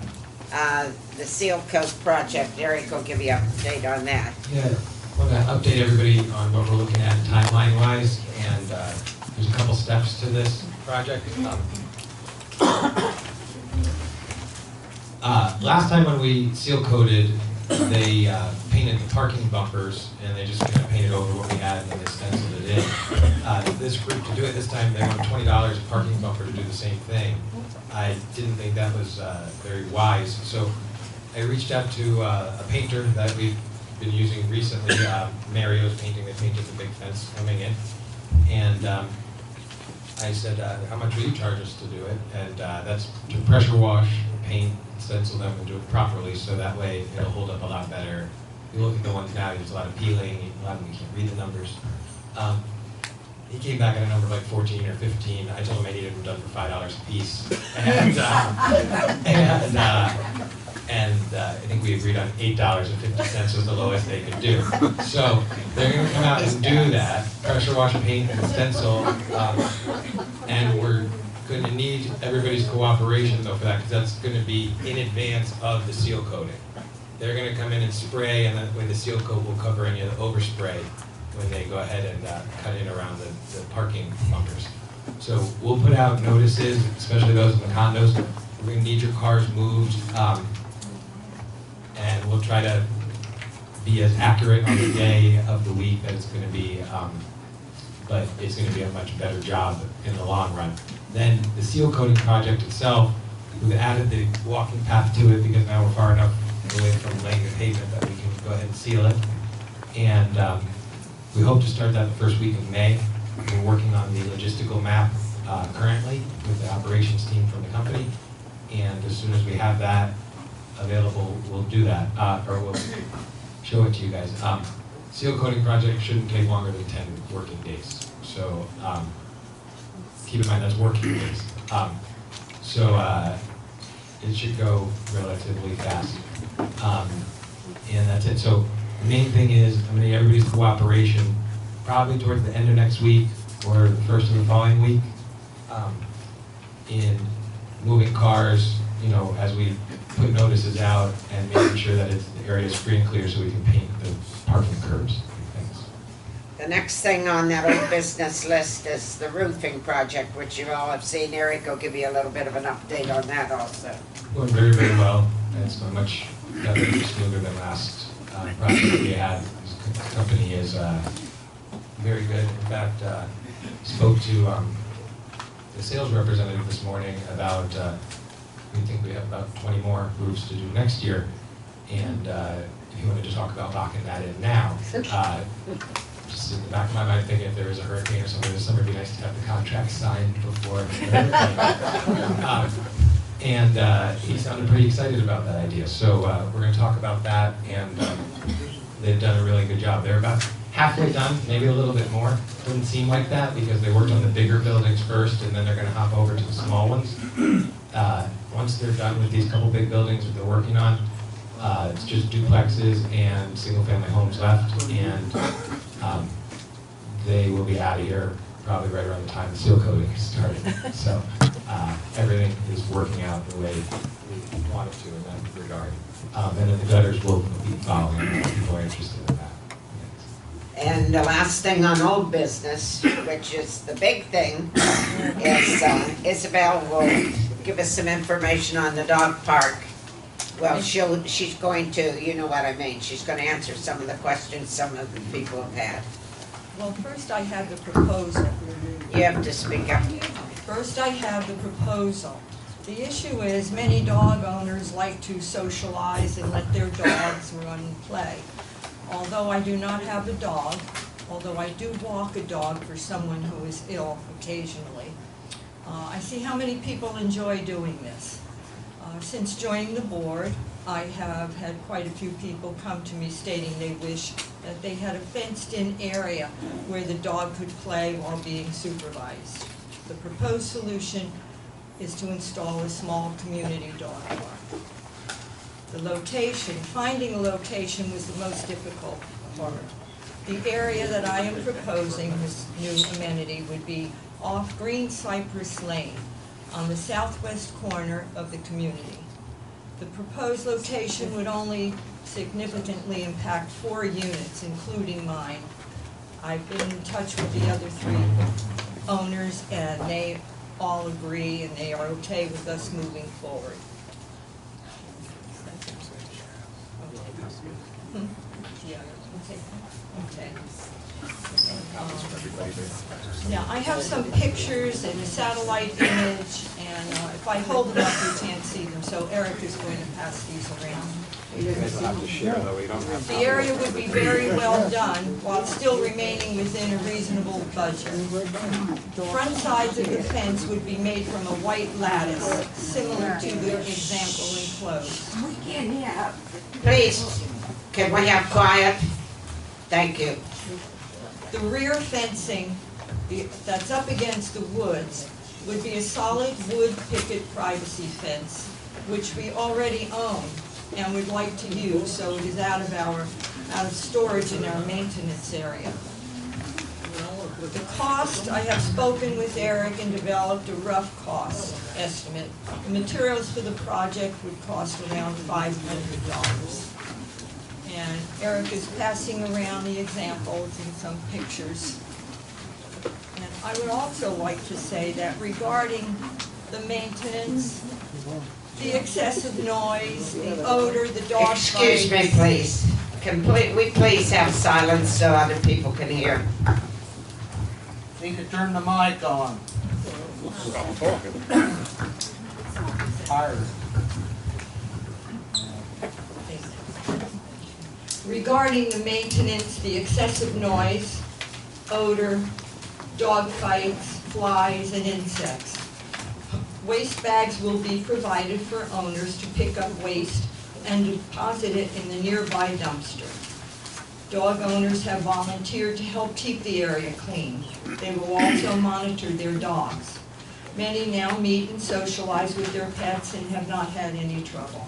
Speaker 3: The Seal Coat project. Eric will give you an update on that.
Speaker 18: Yeah, I want to update everybody on what we're looking at timeline-wise, and there's a couple steps to this project. Last time when we seal coated, they painted the parking bumpers, and they just kind of painted over what we had and they stenciled it in. This group, to do it this time, they want $20 a parking bumper to do the same thing. I didn't think that was very wise, so I reached out to a painter that we've been using recently, Mario's Painting. They painted the big fence coming in, and I said, how much will you charge us to do it? And that's to pressure wash, paint, stencil them, and do it properly, so that way it'll hold up a lot better. If you look at the ones now, there's a lot of peeling, a lot of them you can't read the numbers. He came back at a number of like 14 or 15. I told him I needed them done for $5 a piece. And I think we agreed on $8.50 was the lowest they could do. So they're going to come out and do that, pressure wash, paint, and stencil, and we're going to need everybody's cooperation though for that, because that's going to be in advance of the seal coating. They're going to come in and spray, and then when the seal coat will cover any of the overspray when they go ahead and cut in around the parking bumpers. So we'll put out notices, especially those in the condos. We're going to need your cars moved. And we'll try to be as accurate on the day of the week that it's going to be, but it's going to be a much better job in the long run. Then the seal coating project itself, we've added the walking path to it because now we're far enough away from laying the pavement that we can go ahead and seal it. And we hope to start that the first week of May. We're working on the logistical map currently with the operations team from the company, and as soon as we have that available, we'll do that, or we'll show it to you guys.
Speaker 9: seal coating project shouldn't take longer than 10 working days. So keep in mind that's working days. It should go relatively fast. And that's it. So the main thing is I'm going to need everybody's cooperation probably towards the end of next week or the first of the following week in moving cars, you know, as we put notices out and making sure that the area is free and clear so we can paint the parking curbs. Thanks.
Speaker 3: The next thing on that old business list is the roofing project, which you all have seen. Eric will give you a little bit of an update on that also.
Speaker 9: Going very, very well. And it's going much better and smoother than last project we had. This company is very good. In fact, spoke to the sales representative this morning about we think we have about 20 more roofs to do next year. And if you wanted to talk about locking that in now, just in the back of my mind thinking if there was a hurricane or something this summer, it'd be nice to have the contract signed before the hurricane. He sounded pretty excited about that idea. So we're going to talk about that, and they've done a really good job. They're about halfway done, maybe a little bit more. Doesn't seem like that because they worked on the bigger buildings first, and then they're going to hop over to the small ones. Once they're done with these couple big buildings that they're working on, it's just duplexes and single-family homes left, and they will be out of here probably right around the time the seal coating is starting. So everything is working out the way we want it to in that regard. And then the gutters will be following if people are interested in that.
Speaker 3: And the last thing on old business, which is the big thing, is Isabel will give us some information on the dog park. Well, she's going to, you know what I mean, she's going to answer some of the questions some of the people have had.
Speaker 20: Well, first I have the proposal.
Speaker 3: You have to speak up.
Speaker 20: First I have the proposal. The issue is many dog owners like to socialize and let their dogs run and play. Although I do not have a dog, although I do walk a dog for someone who is ill occasionally, I see how many people enjoy doing this. Since joining the board, I have had quite a few people come to me stating they wish that they had a fenced-in area where the dog could play while being supervised. The proposed solution is to install a small community dog park. The location, finding a location was the most difficult part. The area that I am proposing, this new amenity, would be off Green Cypress Lane on the southwest corner of the community. The proposed location would only significantly impact 4 units, including mine. I've been in touch with the other 3 owners, and they all agree and they are okay with us moving forward. Okay. Now, I have some pictures and a satellite image, and if I hold it up, you can't see them, so Eric is going to pass these around. The area would be very well done while still remaining within a reasonable budget. Front sides of the fence would be made from a white lattice, similar to the example enclosed.
Speaker 3: We can't hear. Please, can we have quiet? Thank you.
Speaker 20: The rear fencing that's up against the woods would be a solid wood picket privacy fence, which we already own and would like to use, so it is out of storage in our maintenance area. The cost, I have spoken with Eric and developed a rough cost estimate. The materials for the project would cost around $500. And Eric is passing around the examples and some pictures. And I would also like to say that regarding the maintenance, the excessive noise, the odor, the dog bites.
Speaker 3: Excuse me, please. Can we please have silence so other people can hear?
Speaker 1: Need to turn the mic on.
Speaker 14: Stop talking.
Speaker 1: Higher.
Speaker 20: Regarding the maintenance, the excessive noise, odor, dog fights, flies, and insects. Waste bags will be provided for owners to pick up waste and deposit it in the nearby dumpster. Dog owners have volunteered to help keep the area clean. They will also monitor their dogs. Many now meet and socialize with their pets and have not had any trouble.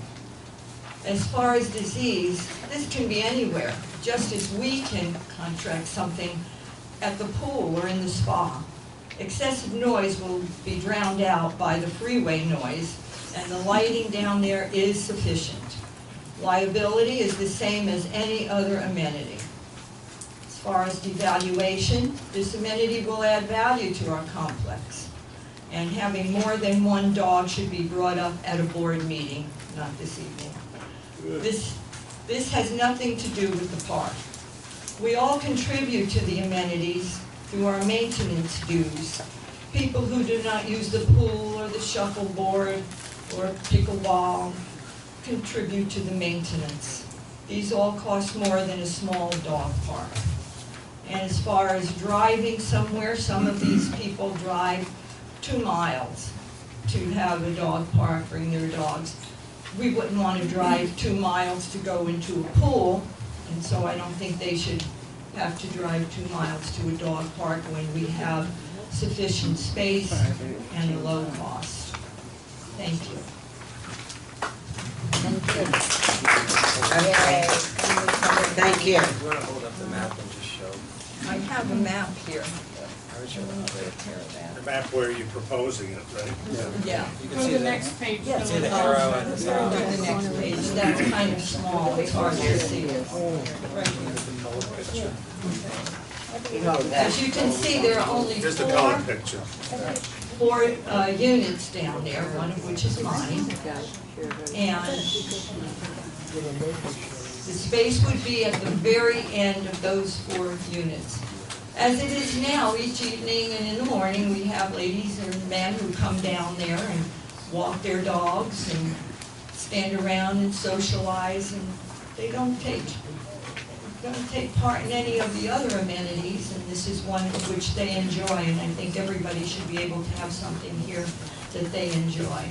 Speaker 20: As far as disease, this can be anywhere, just as we can contract something at the pool or in the spa. Excessive noise will be drowned out by the freeway noise, and the lighting down there is sufficient. Liability is the same as any other amenity. As far as devaluation, this amenity will add value to our complex. And having more than one dog should be brought up at a board meeting, not this evening. This has nothing to do with the park. We all contribute to the amenities through our maintenance dues. People who do not use the pool or the shuffleboard or pickleball contribute to the maintenance. These all cost more than a small dog park. And as far as driving somewhere, some of these people drive 2 miles to have a dog park, bring their dogs. We wouldn't want to drive 2 miles to go into a pool, and so I don't think they should have to drive 2 miles to a dog park when we have sufficient space and a low cost. Thank you.
Speaker 3: Thank you.
Speaker 21: You want to hold up the map and just show?
Speaker 20: I have a map here.
Speaker 2: The map where you're proposing it, right?
Speaker 20: Yeah.
Speaker 21: You can
Speaker 15: Go
Speaker 21: see
Speaker 15: to the next page.
Speaker 21: You can see the arrow at the
Speaker 20: Go
Speaker 21: top.
Speaker 20: to the next page. That's kind of small. It's hard to see. Right here. As you can see, there are only
Speaker 2: Just a color
Speaker 20: four
Speaker 2: picture.
Speaker 20: units down there, one of which is mine. And the space would be at the very end of those 4 units. As it is now, each evening and in the morning, we have ladies and men who come down there and walk their dogs and stand around and socialize, and they don't take part in any of the other amenities, and this is one which they enjoy, and I think everybody should be able to have something here that they enjoy.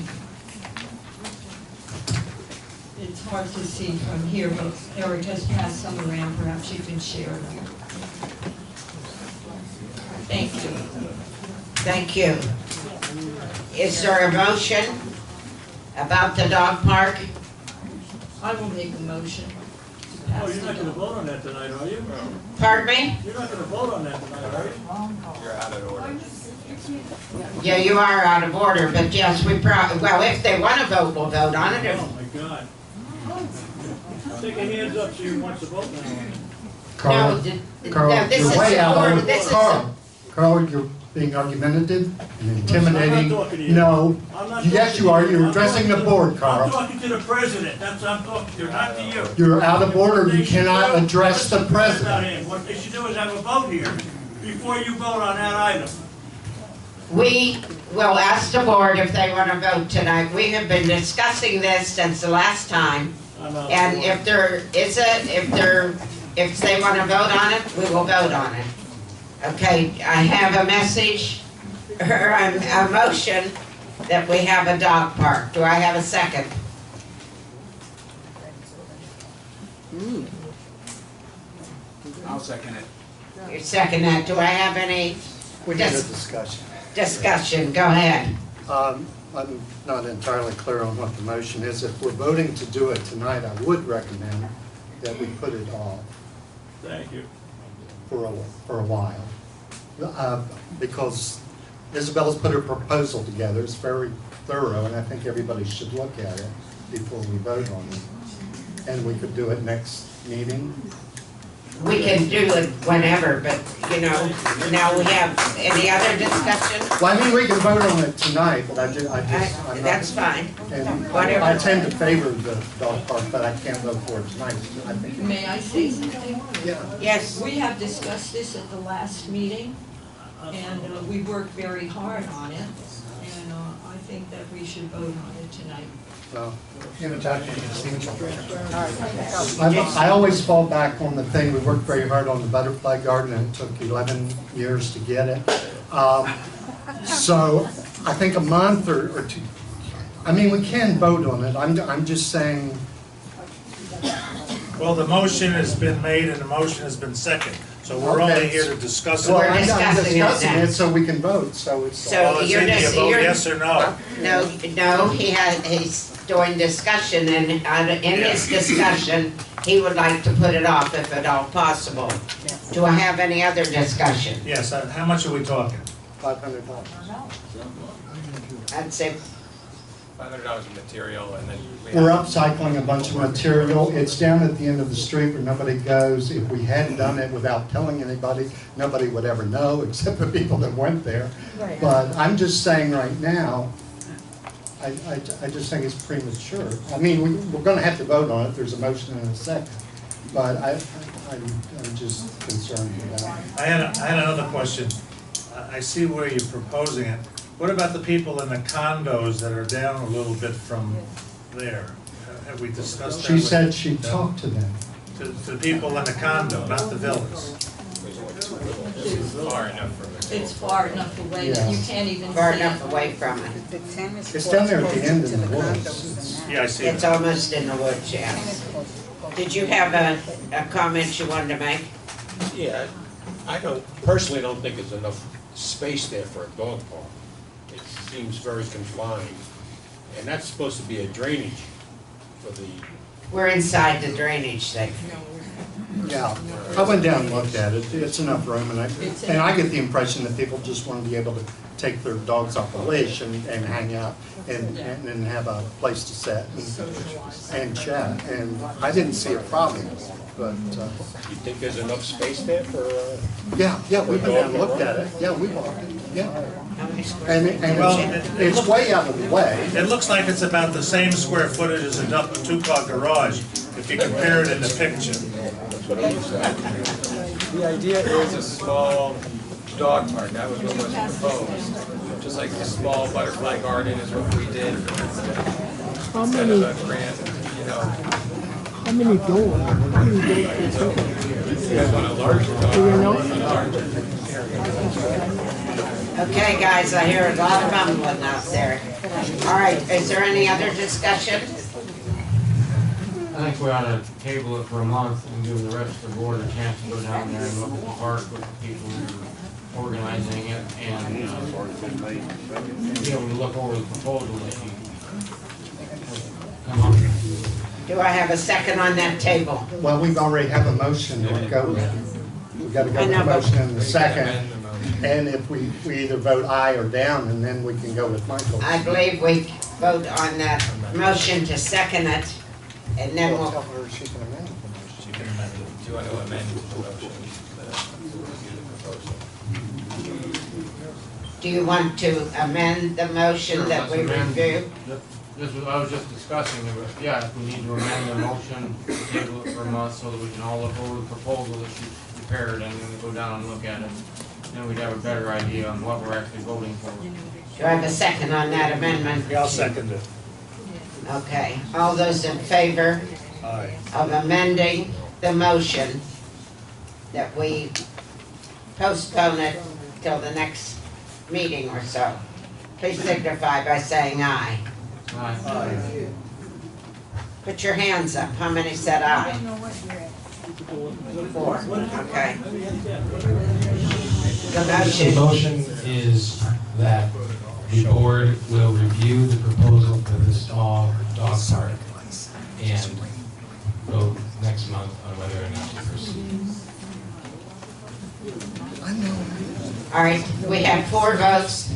Speaker 20: It's hard to see from here, but Eric has passed some around, perhaps you can share them. Thank you.
Speaker 3: Thank you. Is there a motion about the dog park?
Speaker 20: I will make a motion.
Speaker 8: Oh, you're not gonna vote on that tonight, are you?
Speaker 3: Pardon me?
Speaker 8: You're not gonna vote on that tonight, are you?
Speaker 21: You're out of order.
Speaker 3: Yeah, you are out of order, but yes, well, if they want to vote, we'll vote on it.
Speaker 8: Oh, my God. Take your hands up so you want to vote now.
Speaker 11: Carl,
Speaker 3: No,
Speaker 11: Carl,
Speaker 3: this
Speaker 11: you're
Speaker 3: is
Speaker 11: way
Speaker 3: the
Speaker 11: out
Speaker 3: board.
Speaker 11: of
Speaker 3: This is
Speaker 11: Carl, you're being argumentative and intimidating.
Speaker 8: I'm not talking to you.
Speaker 11: No,
Speaker 8: I'm not
Speaker 11: yes
Speaker 8: talking
Speaker 11: you are,
Speaker 8: to you.
Speaker 11: you're
Speaker 8: I'm
Speaker 11: addressing the
Speaker 8: talking to-
Speaker 11: board, Carl.
Speaker 8: I'm talking to the president, that's what I'm talking to, not to you.
Speaker 11: You're out of order, you
Speaker 8: They should
Speaker 11: cannot
Speaker 8: vote.
Speaker 11: address the
Speaker 8: Listen, that's not
Speaker 11: president.
Speaker 8: him. What they should do is have a vote here before you vote on that item.
Speaker 3: We will ask the board if they want to vote tonight. We have been discussing this since the last time. And if if they want to vote on it, we will vote on it. Okay, I have a message, or a motion that we have a dog park. Do I have a second?
Speaker 4: I'll second it.
Speaker 3: You second that. Do I have any
Speaker 11: We need a discussion.
Speaker 3: discussion? Go ahead.
Speaker 11: I'm not entirely clear on what the motion is. If we're voting to do it tonight, I would recommend that we put it off
Speaker 8: Thank you.
Speaker 11: for a while. Because Isabella's put her proposal together, it's very thorough, and I think everybody should look at it before we vote on it. And we could do it next meeting.
Speaker 3: We can do it whenever, but, you know, now we have any other discussion?
Speaker 11: Well, I mean, we can vote on it tonight, but I'm not.
Speaker 3: That's fine.
Speaker 11: And
Speaker 3: Whatever.
Speaker 11: I tend to favor the dog park, but I can't vote for it tonight. I think.
Speaker 20: May I say something?
Speaker 11: Yeah.
Speaker 3: Yes.
Speaker 20: We have discussed this at the last meeting, and we worked very hard on it, and I think that we should vote on it tonight.
Speaker 11: Well, I always fall back on the thing, we worked very hard on the butterfly garden and it took 11 years to get it. So I think a month or two, I mean, we can vote on it. I'm just saying,
Speaker 2: Well, the motion has been made and the motion has been seconded, so we're
Speaker 11: Okay.
Speaker 2: only here to discuss it.
Speaker 11: Well,
Speaker 3: We're
Speaker 11: I'm
Speaker 3: discussing it
Speaker 11: discussing
Speaker 3: now.
Speaker 11: it so we can vote, so it's.
Speaker 3: So
Speaker 2: Well, it's
Speaker 3: you're
Speaker 2: either you
Speaker 3: just,
Speaker 2: vote
Speaker 3: you're.
Speaker 2: yes or no.
Speaker 3: No, he's doing discussion, and in his discussion, he would like to put it off if at all possible. Do I have any other discussion?
Speaker 2: Yes, how much are we talking?
Speaker 11: $500.
Speaker 3: I'd say,
Speaker 9: $500 of material, and then
Speaker 11: We're upcycling a bunch of material. It's down at the end of the street where nobody goes. If we hadn't done it without telling anybody, nobody would ever know except the people that went there.
Speaker 3: Right.
Speaker 11: But I'm just saying right now, I just think it's premature. I mean, we're gonna have to vote on it. There's a motion and a second. But I'm just concerned about it.
Speaker 2: I had another question. I see where you're proposing it. What about the people in the condos that are down a little bit from there? Have we discussed that?
Speaker 11: She
Speaker 2: with
Speaker 11: said she
Speaker 2: them?
Speaker 11: talked to them.
Speaker 2: To the people in the condo, not the villas.
Speaker 9: far enough from it.
Speaker 20: It's far enough away that you can't even see
Speaker 3: far
Speaker 20: it.
Speaker 3: enough away from it.
Speaker 11: It's down there at the end in the woods.
Speaker 2: Yeah, I see
Speaker 3: It's
Speaker 2: that.
Speaker 3: almost in the woods, yes. Did you have a comment you wanted to make?
Speaker 7: Yeah, I personally don't think there's enough space there for a dog park. It seems very confined. And that's supposed to be a drainage for the,
Speaker 3: We're inside the drainage thing.
Speaker 11: Yeah, I went down and looked at it. It's enough room, and I get the impression that people just want to be able to take their dogs off the leash and hang out and have a place to sit and chat. And I didn't see a problem, but.
Speaker 7: you think there's enough space there for?
Speaker 11: Yeah, we've been down and looked at it. Yeah, we walked it, yeah. And
Speaker 2: Well,
Speaker 11: it's way out of the way.
Speaker 2: It looks like it's about the same square footage as a two-car garage, if you compare it in the picture.
Speaker 9: The idea is a small dog park, that was what was proposed. Just like a small butterfly garden is what we did.
Speaker 1: How
Speaker 9: Instead
Speaker 1: many,
Speaker 9: of a grand, you know,
Speaker 1: how many doors? How many doors?
Speaker 9: you guys want a larger dog.
Speaker 1: Do you know?
Speaker 9: A larger.
Speaker 3: Okay, guys, I hear a lot of mumbling out there. All right, is there any other discussion?
Speaker 12: I think we ought to table it for a month and give the rest of the board a chance to go down there and look at the park with the people who are organizing it and be able to look over the proposal that you come up with.
Speaker 3: Do I have a second on that table?
Speaker 11: Well, we've already have a motion to go with. We've got to go with the motion and the second. And if we either vote aye or down, and then we can go with Michael.
Speaker 3: I believe we vote on that motion to second it, and then
Speaker 11: Tell
Speaker 3: we'll,
Speaker 11: her she can amend the motion.
Speaker 9: She can amend it. Do you want to amend the motion?
Speaker 3: do you want to amend the motion that we review?
Speaker 12: I was just discussing it, but yeah, if we need to amend the motion, table it for a month so that we can all look over the proposal that she prepared and then go down and look at it. Then we'd have a better idea on what we're actually voting for.
Speaker 3: Do I have a second on that amendment?
Speaker 2: Yeah, I'll second it.
Speaker 3: Okay, all those in favor
Speaker 2: Aye.
Speaker 3: of amending the motion that we postpone it till the next meeting or so, please signify by saying aye.
Speaker 2: Aye.
Speaker 3: Put your hands up. How many said aye? 4, okay. The
Speaker 18: The
Speaker 3: motion,
Speaker 18: motion is that the board will review the proposal for this dog park and vote next month on whether or not to proceed.
Speaker 3: all right, we have 4 votes,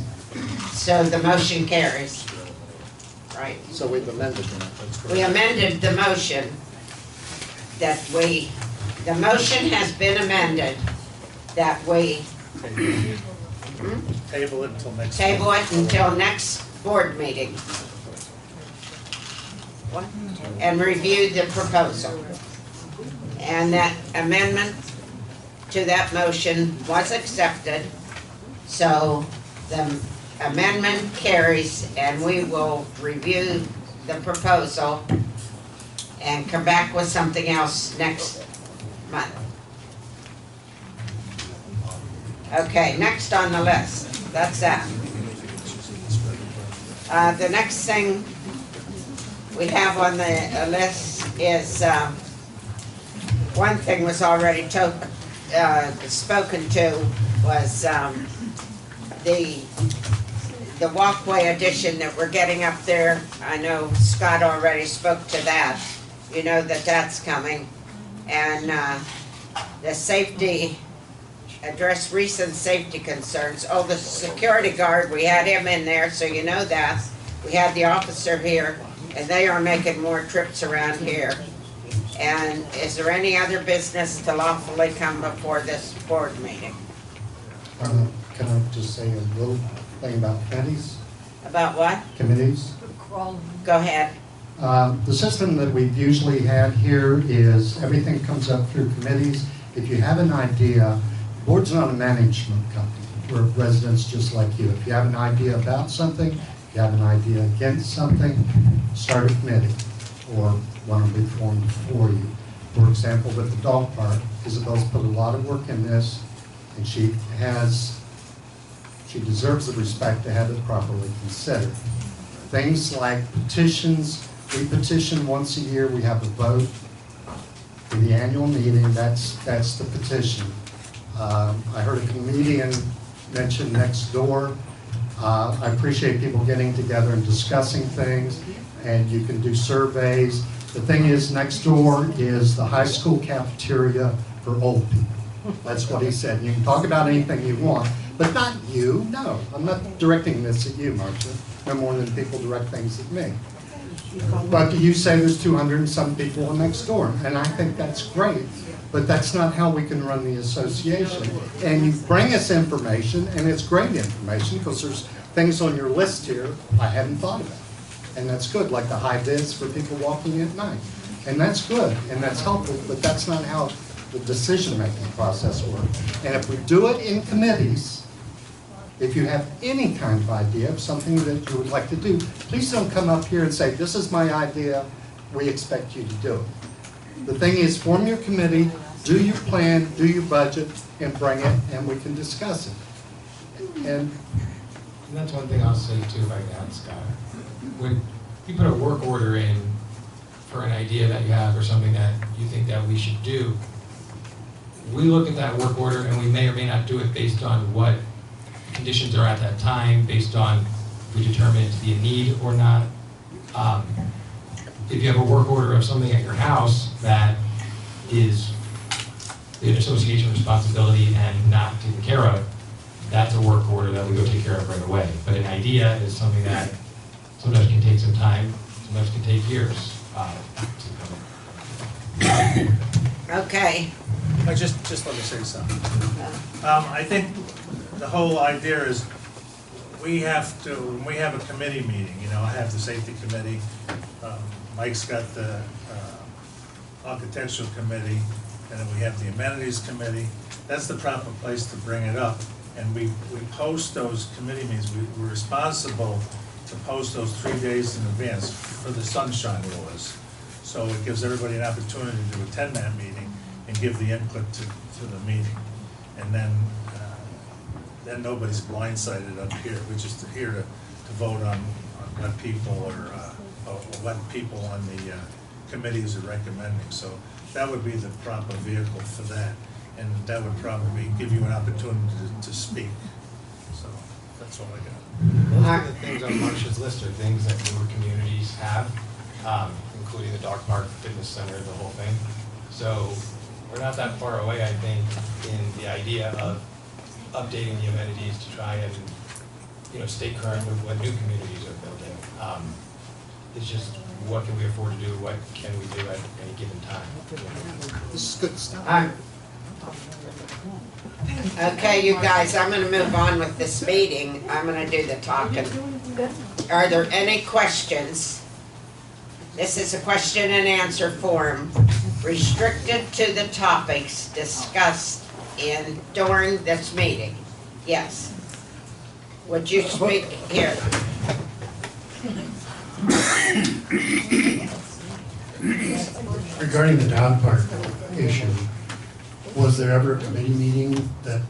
Speaker 3: so the motion carries. Right.
Speaker 11: So we've amended it. That's correct.
Speaker 3: We amended the motion that the motion has been amended that we
Speaker 2: Table it until next.
Speaker 3: table it until next board meeting. And review the proposal. And that amendment to that motion was accepted. So the amendment carries and we will review the proposal and come back with something else next month. Okay, next on the list, that's that. The next thing we have on the list is one thing was already spoken to was the walkway addition that we're getting up there. I know Scott already spoke to that. You know that that's coming. And the safety, address recent safety concerns. Oh, the security guard, we had him in there, so you know that. We had the officer here, and they are making more trips around here. And is there any other business to lawfully come before this board meeting?
Speaker 11: Can I just say a little thing about committees?
Speaker 3: About what?
Speaker 11: Committees.
Speaker 3: Go ahead.
Speaker 11: The system that we've usually had here is everything comes up through committees. If you have an idea, the board's not a management company. We're residents just like you. If you have an idea about something, if you have an idea against something, start a committee or one will be formed for you. For example, with the dog park, Isabel's put a lot of work in this, and she deserves the respect to have it properly considered. Things like petitions, we petition once a year, we have a vote for the annual meeting, that's the petition. I heard a comedian mention next door. I appreciate people getting together and discussing things, and you can do surveys. The thing is, next door is the high school cafeteria for old people. That's what he said. You can talk about anything you want, but not you. No, I'm not directing this at you, Marcia. No more than people direct things at me. But you say there's 200 and some people next door, and I think that's great. But that's not how we can run the association. And you bring us information, and it's great information, because there's things on your list here I hadn't thought about. And that's good, like the high vis for people walking at night. And that's good, and that's helpful, but that's not how the decision-making process works. And if we do it in committees, if you have any kind of idea of something that you would like to do, please don't come up here and say, this is my idea, we expect you to do it. The thing is, form your committee, do your plan, do your budget, and bring it, and we can discuss it.
Speaker 6: And that's one thing I'll say too, if I can add, Scott. When you put a work order in for an idea that you have or something that you think that we should do, we look at that work order and we may or may not do it based on what conditions are at that time, based on we determine it to be a need or not. If you have a work order of something at your house that is an association responsibility and not taken care of, that's a work order that we go take care of right away. But an idea is something that sometimes can take some time, sometimes can take years.
Speaker 3: Okay.
Speaker 2: Just let me say something. I think the whole idea is we have to, when we have a committee meeting, you know, I have the safety committee, Mike's got the architectural committee, and then we have the amenities committee. That's the proper place to bring it up. And we post those committee meetings. We're responsible to post those 3 days in advance for the sunshine laws. So it gives everybody an opportunity to attend that meeting and give the input to the meeting. And then nobody's blindsided up here. We're just here to vote on what people or what people on the committees are recommending. So that would be the proper vehicle for that. And that would probably give you an opportunity to speak. So that's all I got.
Speaker 6: Most of the things on Marcia's list are things that newer communities have, including the dog park, fitness center, the whole thing. So we're not that far away, I think, in the idea of updating the amenities to try and, you know, stay current with what new communities are building. It's just what can we afford to do, what can we do at any given time.
Speaker 11: This is good stuff.
Speaker 3: Okay, you guys, I'm going to move on with this meeting. I'm going to do the talking. Are there any questions? This is a question and answer forum restricted to the topics discussed during this meeting. Yes. Would you speak here?
Speaker 5: Regarding the dog park issue, was there ever a committee meeting that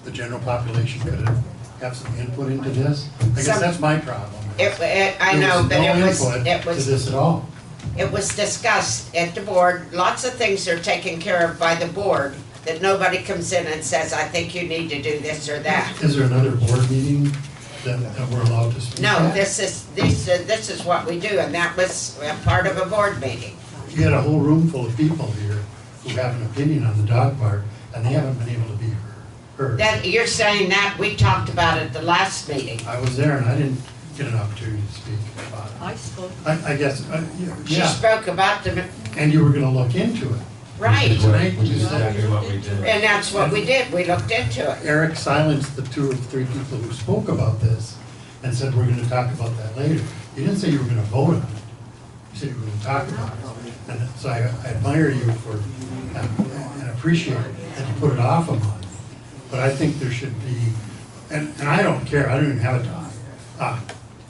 Speaker 5: the general population could have some input into this? I guess that's my problem.
Speaker 3: I know, but
Speaker 5: there was no
Speaker 3: it was
Speaker 5: input to this at all.
Speaker 3: it was discussed at the board, lots of things are taken care of by the board, that nobody comes in and says, I think you need to do this or that.
Speaker 5: Is there another board meeting that we're allowed to speak
Speaker 3: No,
Speaker 5: at?
Speaker 3: this is what we do, and that was a part of a board meeting.
Speaker 5: You had a whole room full of people here who have an opinion on the dog park, and they haven't been able to be heard.
Speaker 3: That, you're saying that, we talked about it the last meeting.
Speaker 5: I was there and I didn't get an opportunity to speak about it.
Speaker 20: I spoke.
Speaker 5: I guess,
Speaker 3: She
Speaker 5: yeah,
Speaker 3: spoke about the,
Speaker 5: and you were gonna look into it.
Speaker 3: right,
Speaker 5: Tonight,
Speaker 9: Which
Speaker 5: you
Speaker 9: is
Speaker 5: said.
Speaker 9: exactly what we did.
Speaker 3: and that's what we did, we looked into it.
Speaker 5: Eric silenced the 2 or 3 people who spoke about this and said, we're gonna talk about that later. You didn't say you were gonna vote on it. You said you were gonna talk about it. And so I admire you for, and appreciate that you put it off a month. But I think there should be, and I don't care, I don't even have a dog.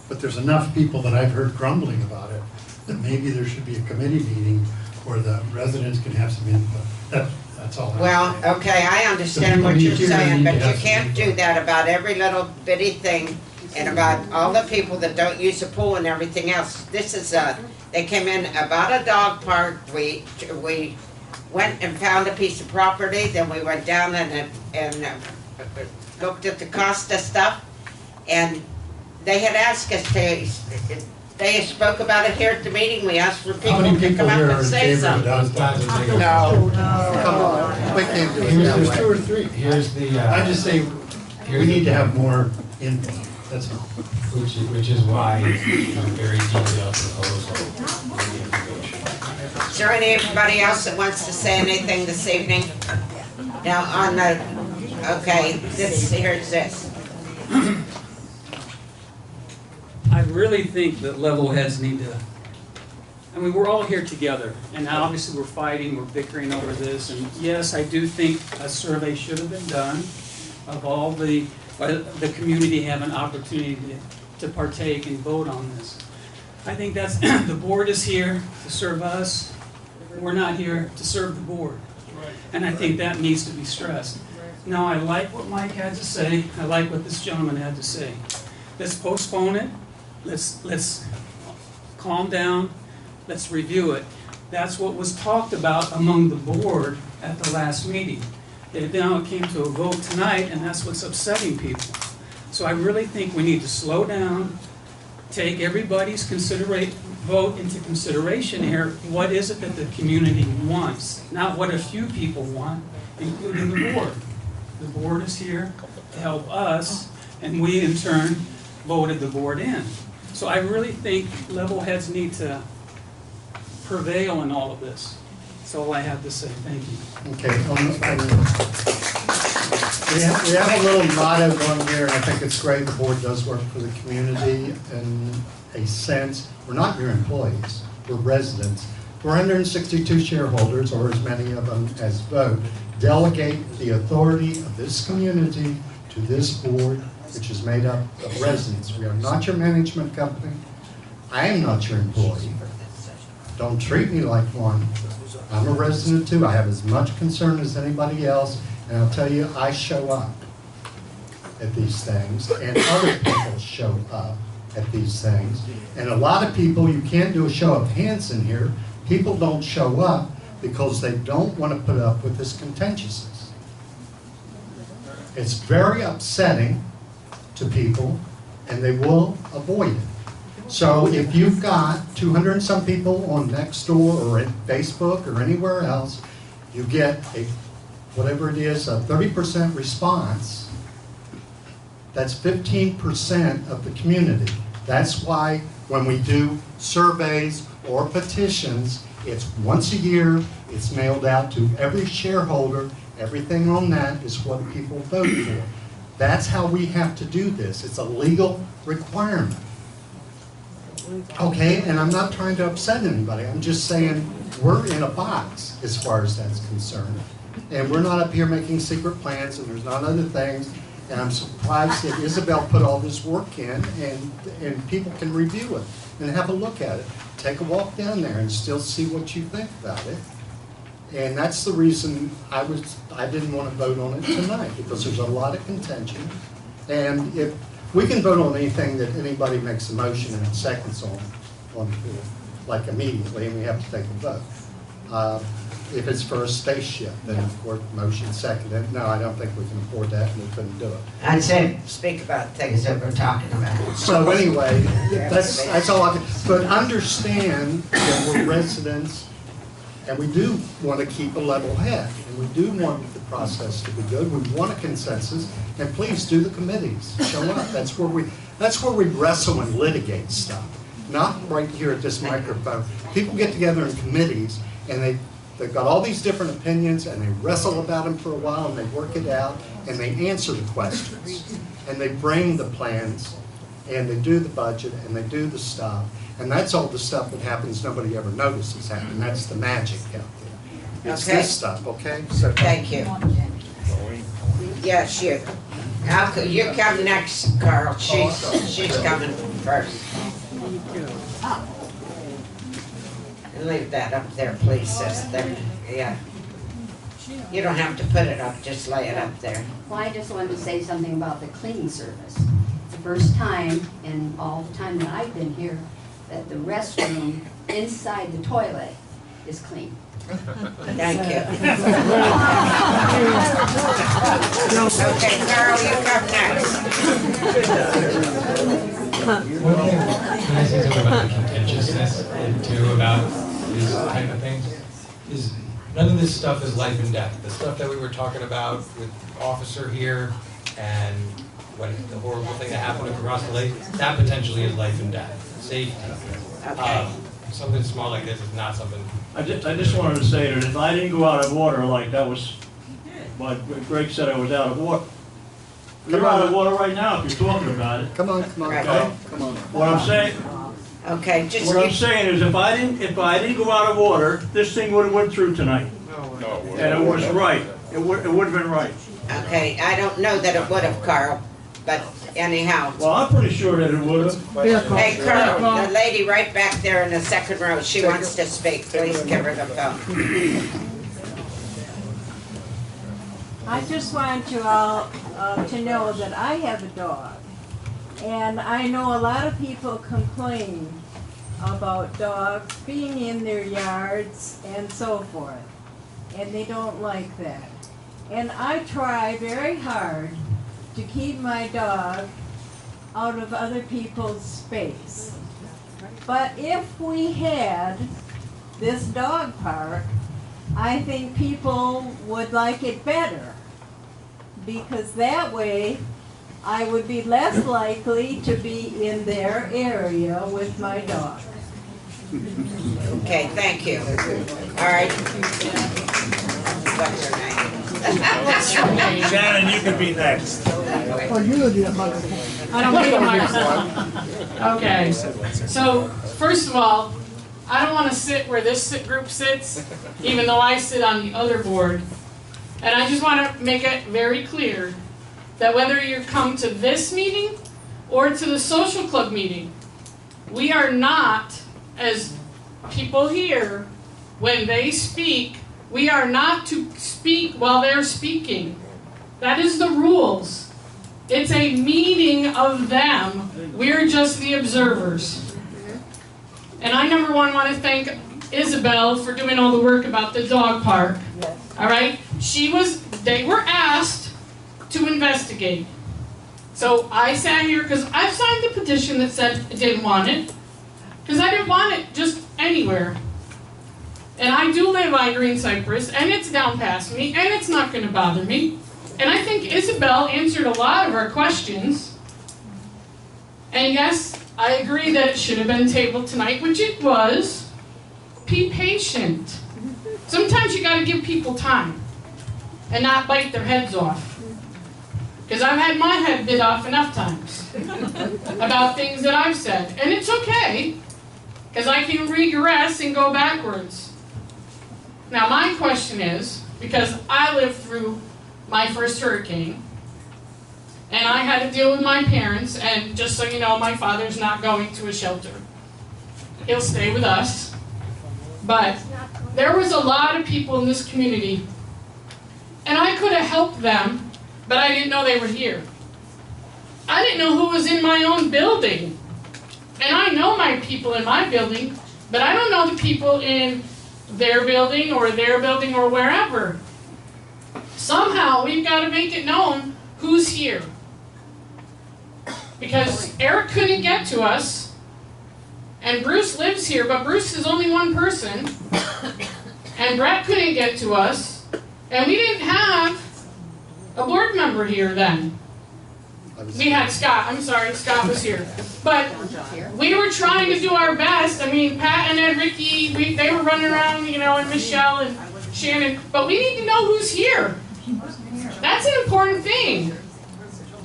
Speaker 5: But there's enough people that I've heard grumbling about it, that maybe there should be a committee meeting where the residents can have some input. That's all.
Speaker 3: Well, okay, I understand what you're saying, but you can't do that about every little bitty thing and about all the people that don't use the pool and everything else. This is they came in about a dog park, we went and found a piece of property, then we went down and looked at the cost of stuff, and they had asked us to, they spoke about it here at the meeting, we asked for
Speaker 5: How
Speaker 3: people
Speaker 5: many
Speaker 3: to
Speaker 5: people
Speaker 3: come up
Speaker 5: here are
Speaker 3: and
Speaker 5: in
Speaker 3: say
Speaker 5: favor of
Speaker 3: something.
Speaker 5: dog parks?
Speaker 11: No, come on, we can't do it that
Speaker 5: There's
Speaker 11: way.
Speaker 5: 2 or 3.
Speaker 9: Here's the,
Speaker 5: I just say, we need to have more input, that's all.
Speaker 9: which is why it's a very detailed proposal.
Speaker 3: Is there anybody else that wants to say anything this evening? Now, on the, okay, here's this.
Speaker 10: I really think that level heads need to, I mean, we're all here together, and obviously we're fighting, we're bickering over this, and yes, I do think a survey should have been done of all the community have an opportunity to partake and vote on this. I think that's, the board is here to serve us, we're not here to serve the board. And I think that needs to be stressed. Now, I like what Mike had to say, I like what this gentleman had to say. Let's postpone it. Let's calm down, let's review it. That's what was talked about among the board at the last meeting. Now it came to a vote tonight, and that's what's upsetting people. So I really think we need to slow down, take everybody's vote into consideration here. What is it that the community wants? Not what a few people want, including the board. The board is here to help us, and we in turn voted the board in. So I really think level heads need to prevail in all of this. That's all I have to say. Thank you.
Speaker 5: Okay. We have a little motto going here, and I think it's great. The board does work for the community in a sense. We're not your employees. We're residents. 462 shareholders, or as many of them as vote, delegate the authority of this community to this board, which is made up of residents. We are not your management company. I am not your employee. Don't treat me like one. I'm a resident too. I have as much concern as anybody else, and I'll tell you, I show up at these things, and other people show up at these things. And a lot of people, you can't do a show of hands in here. People don't show up because they don't want to put up with this contentiousness. It's very upsetting to people, and they will avoid it. So if you've got 200 and some people on Nextdoor or at Facebook or anywhere else, you get a, whatever it is, a 30% response. That's 15% of the community. That's why when we do surveys or petitions, it's once a year, it's mailed out to every shareholder. Everything on that is what people vote for. That's how we have to do this. It's a legal requirement. Okay, and I'm not trying to upset anybody. I'm just saying we're in a box as far as that's concerned. And we're not up here making secret plans, and there's not other things. And I'm surprised that Isabel put all this work in, and people can review it and have a look at it. Take a walk down there and still see what you think about it. And that's the reason I didn't want to vote on it tonight, because there's a lot of contention. And if we can vote on anything that anybody makes a motion and seconds on the floor. like immediately, and we have to take a vote. If it's for a spaceship, then of course, motion seconded. No, I don't think we can afford that, and we couldn't do it.
Speaker 3: I'd say speak about things that we're talking about.
Speaker 5: So anyway, that's all I can, but understand that we're residents, and we do want to keep a level head, and we do want the process to be good. We want a consensus, and please do the committees. Show up. That's where we wrestle and litigate stuff, not right here at this microphone. People get together in committees, and they've got all these different opinions, and they wrestle about them for a while, and they work it out, and they answer the questions, and they bring the plans, and they do the budget, and they do the stuff, and that's all the stuff that happens nobody ever notices happen. That's the magic out there. It's
Speaker 3: Okay.
Speaker 5: this stuff, okay? So
Speaker 3: Thank you. Yes, you. You come next, Carl. She's coming first. And leave that up there, please, sister. Yeah. You don't have to put it up, just lay it up there.
Speaker 16: Well, I just wanted to say something about the cleaning service. It's the first time in all the time that I've been here that the restroom inside the toilet is clean.
Speaker 3: Thank you. Okay, Carl, you come next.
Speaker 18: One thing, can I say something about the contentiousness too, about these type of things? Is none of this stuff is life and death. The stuff that we were talking about with Officer here and what the horrible thing that happened across the lake, that potentially is life and death. Safety.
Speaker 3: Okay.
Speaker 18: Something small like this is not something.
Speaker 8: I just wanted to say that if I didn't go out of water like that was, what Greg said I was out of water. You're out of water right now if you're talking about it.
Speaker 5: Come on,
Speaker 8: Okay?
Speaker 5: come on.
Speaker 8: What I'm saying,
Speaker 3: Okay, just
Speaker 8: what I'm saying is if I didn't go out of water, this thing would have went through tonight. And it was right. It would have been right.
Speaker 3: Okay, I don't know that it would have, Carl, but anyhow.
Speaker 8: Well, I'm pretty sure that it would have.
Speaker 3: Hey, Carl, the lady right back there in the second row, she wants to speak. Please give her the phone.
Speaker 22: I just want you all to know that I have a dog. And I know a lot of people complain about dogs being in their yards and so forth. And they don't like that. And I try very hard to keep my dog out of other people's space. But if we had this dog park, I think people would like it better. Because that way, I would be less likely to be in their area with my dog.
Speaker 3: Okay, thank you. All right. What's her name?
Speaker 2: Shannon, you can be next.
Speaker 1: Oh, you don't need a microphone.
Speaker 23: I don't need a microphone. Okay, so first of all, I don't want to sit where this group sits, even though I sit on the other board. And I just want to make it very clear that whether you come to this meeting or to the social club meeting, we are not, as people here, when they speak, we are not to speak while they're speaking. That is the rules. It's a meeting of them. We're just the observers. And I, number one, want to thank Isabel for doing all the work about the dog park. All right? They were asked to investigate. So I sat here because I signed the petition that said I didn't want it. Because I didn't want it just anywhere. And I do live on Green Cypress, and it's down past me, and it's not going to bother me. And I think Isabel answered a lot of our questions. And yes, I agree that it should have been tabled tonight, which it was. Be patient. Sometimes you got to give people time and not bite their heads off. Because I've had my head bit off enough times about things that I've said. And it's okay, because I can regress and go backwards. Now my question is, because I lived through my first hurricane, and I had to deal with my parents, and just so you know, my father's not going to a shelter. He'll stay with us. But there was a lot of people in this community, and I could have helped them, but I didn't know they were here. I didn't know who was in my own building. And I know my people in my building, but I don't know the people in their building or wherever. Somehow, we've got to make it known who's here. Because Eric couldn't get to us, and Bruce lives here, but Bruce is only one person, and Brett couldn't get to us, and we didn't have a board member here then. We had Scott, I'm sorry, Scott was here. But we were trying to do our best. I mean, Pat and Ed, Ricky, they were running around, you know, and Michelle and Shannon, but we need to know who's here. That's an important thing.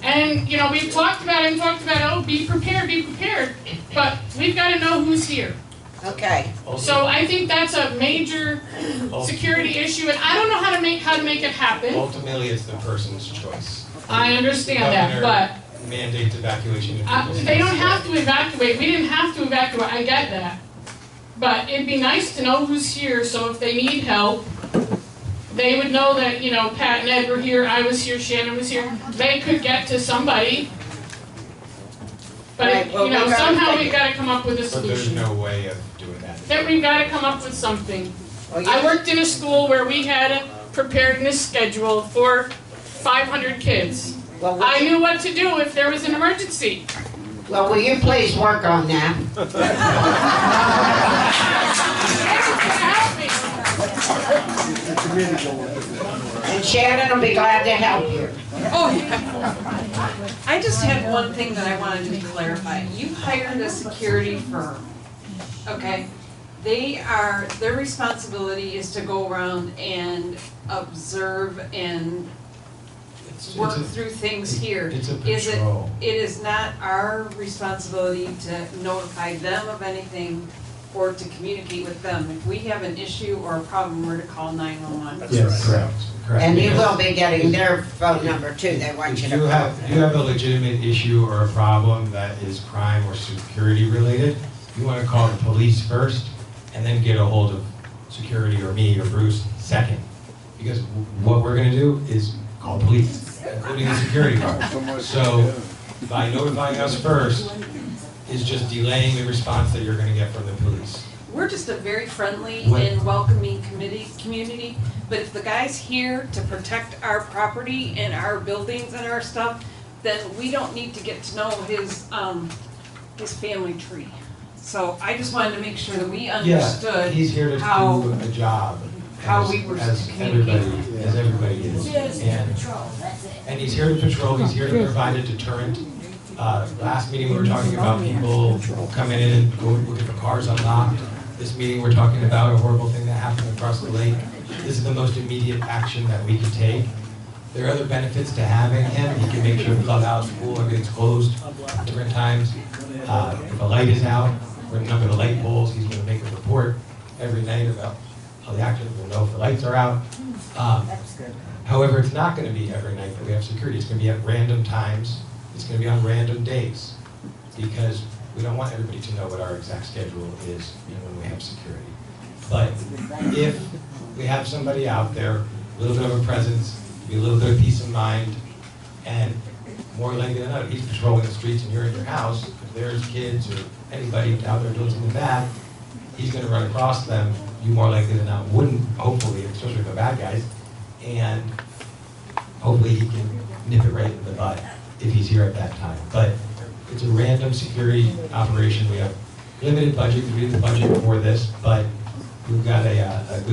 Speaker 23: And, you know, we've talked about it and talked about, oh, be prepared, but we've got to know who's here.
Speaker 3: Okay.
Speaker 23: So I think that's a major security issue, and I don't know how to make it happen.
Speaker 9: Ultimately, it's the person's choice.
Speaker 23: I understand that, but
Speaker 9: mandates evacuation.
Speaker 23: they don't have to evacuate. We didn't have to evacuate. I get that. But it'd be nice to know who's here, so if they need help, they would know that, you know, Pat and Ed were here, I was here, Shannon was here. They could get to somebody. But,
Speaker 3: Right, well,
Speaker 23: you know,
Speaker 3: we've gotta
Speaker 23: somehow
Speaker 3: think-
Speaker 23: we've got to come up with a
Speaker 9: But there's
Speaker 23: solution.
Speaker 9: no way of doing that.
Speaker 23: That we've got to come up with something.
Speaker 3: Well,
Speaker 23: I worked in a school where we had a preparedness schedule for 500 kids.
Speaker 3: Well,
Speaker 23: I knew what to do if there was an emergency.
Speaker 3: Well, will you please work on that? And Shannon will be glad to help you.
Speaker 15: Oh, yeah. I just had one thing that I wanted to clarify. You hired a security firm, okay? Their responsibility is to go around and observe and work through things here.
Speaker 9: It's a patrol.
Speaker 15: It is not our responsibility to notify them of anything or to communicate with them. If we have an issue or a problem, we're to call 911.
Speaker 9: Yes, correct.
Speaker 3: And you will be getting their phone number too, they want you
Speaker 9: If
Speaker 3: to
Speaker 9: you
Speaker 3: call
Speaker 9: have,
Speaker 3: them.
Speaker 9: you have a legitimate issue or a problem that is crime or security related, you want to call the police first and then get a hold of security or me or Bruce second. Because what we're going to do is call police, including the security guard. So by notifying us first is just delaying the response that you're going to get from the police.
Speaker 15: We're just a very friendly
Speaker 9: What-
Speaker 15: and welcoming community, but if the guy's here to protect our property and our buildings and our stuff, then we don't need to get to know his family tree. So I just wanted to make sure that we
Speaker 9: Yeah,
Speaker 15: understood
Speaker 9: he's here to
Speaker 15: how,
Speaker 9: do a job.
Speaker 15: how
Speaker 9: as-
Speaker 15: we were
Speaker 9: as
Speaker 15: to communicate.
Speaker 9: everybody is. And he's here to patrol, he's here to provide a deterrent. Last meeting, we were talking about people coming in and going, looking for cars unlocked. This meeting, we're talking about a horrible thing that happened across the lake. This is the most immediate action that we can take. There are other benefits to having him. He can make sure the clubhouse, pool, everything's closed at different times. If a light is out, we're gonna number the light poles. He's gonna make a report every night about how the action, we'll know if the lights are out. However, it's not gonna be every night that we have security. It's gonna be at random times. It's gonna be on random days. Because we don't want everybody to know what our exact schedule is, you know, when we have security. But if we have somebody out there, a little bit of a presence, be a little bit of peace of mind, and more likely than not, he's patrolling the streets and you're in your house, if there's kids or anybody out there doing something bad, he's gonna run across them, you more likely than not wouldn't, hopefully, especially if they're bad guys, and hopefully he can nip it right in the bud if he's here at that time. But it's a random security operation. We have limited budget, we did the budget for this, but we've got a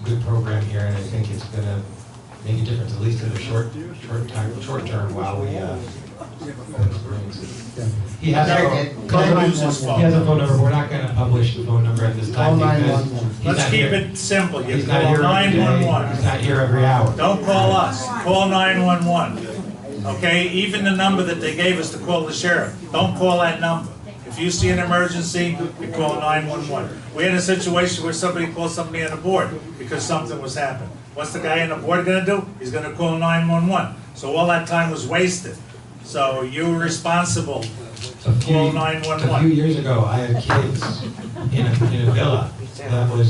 Speaker 9: good program here, and I think it's gonna make a difference, at least in the short term while we he has a phone number. We're not gonna publish the phone number at this time because
Speaker 2: Let's keep it simple. You
Speaker 9: he's not
Speaker 2: call
Speaker 9: here every day.
Speaker 2: 911.
Speaker 9: He's not here every hour.
Speaker 2: Don't call us, call 911. Okay, even the number that they gave us to call the sheriff, don't call that number. If you see an emergency, you call 911. We had a situation where somebody called somebody on the board because something was happening. What's the guy on the board gonna do? He's gonna call 911. So all that time was wasted. So you were responsible to call 911.
Speaker 9: A few years ago, I had kids in a villa that was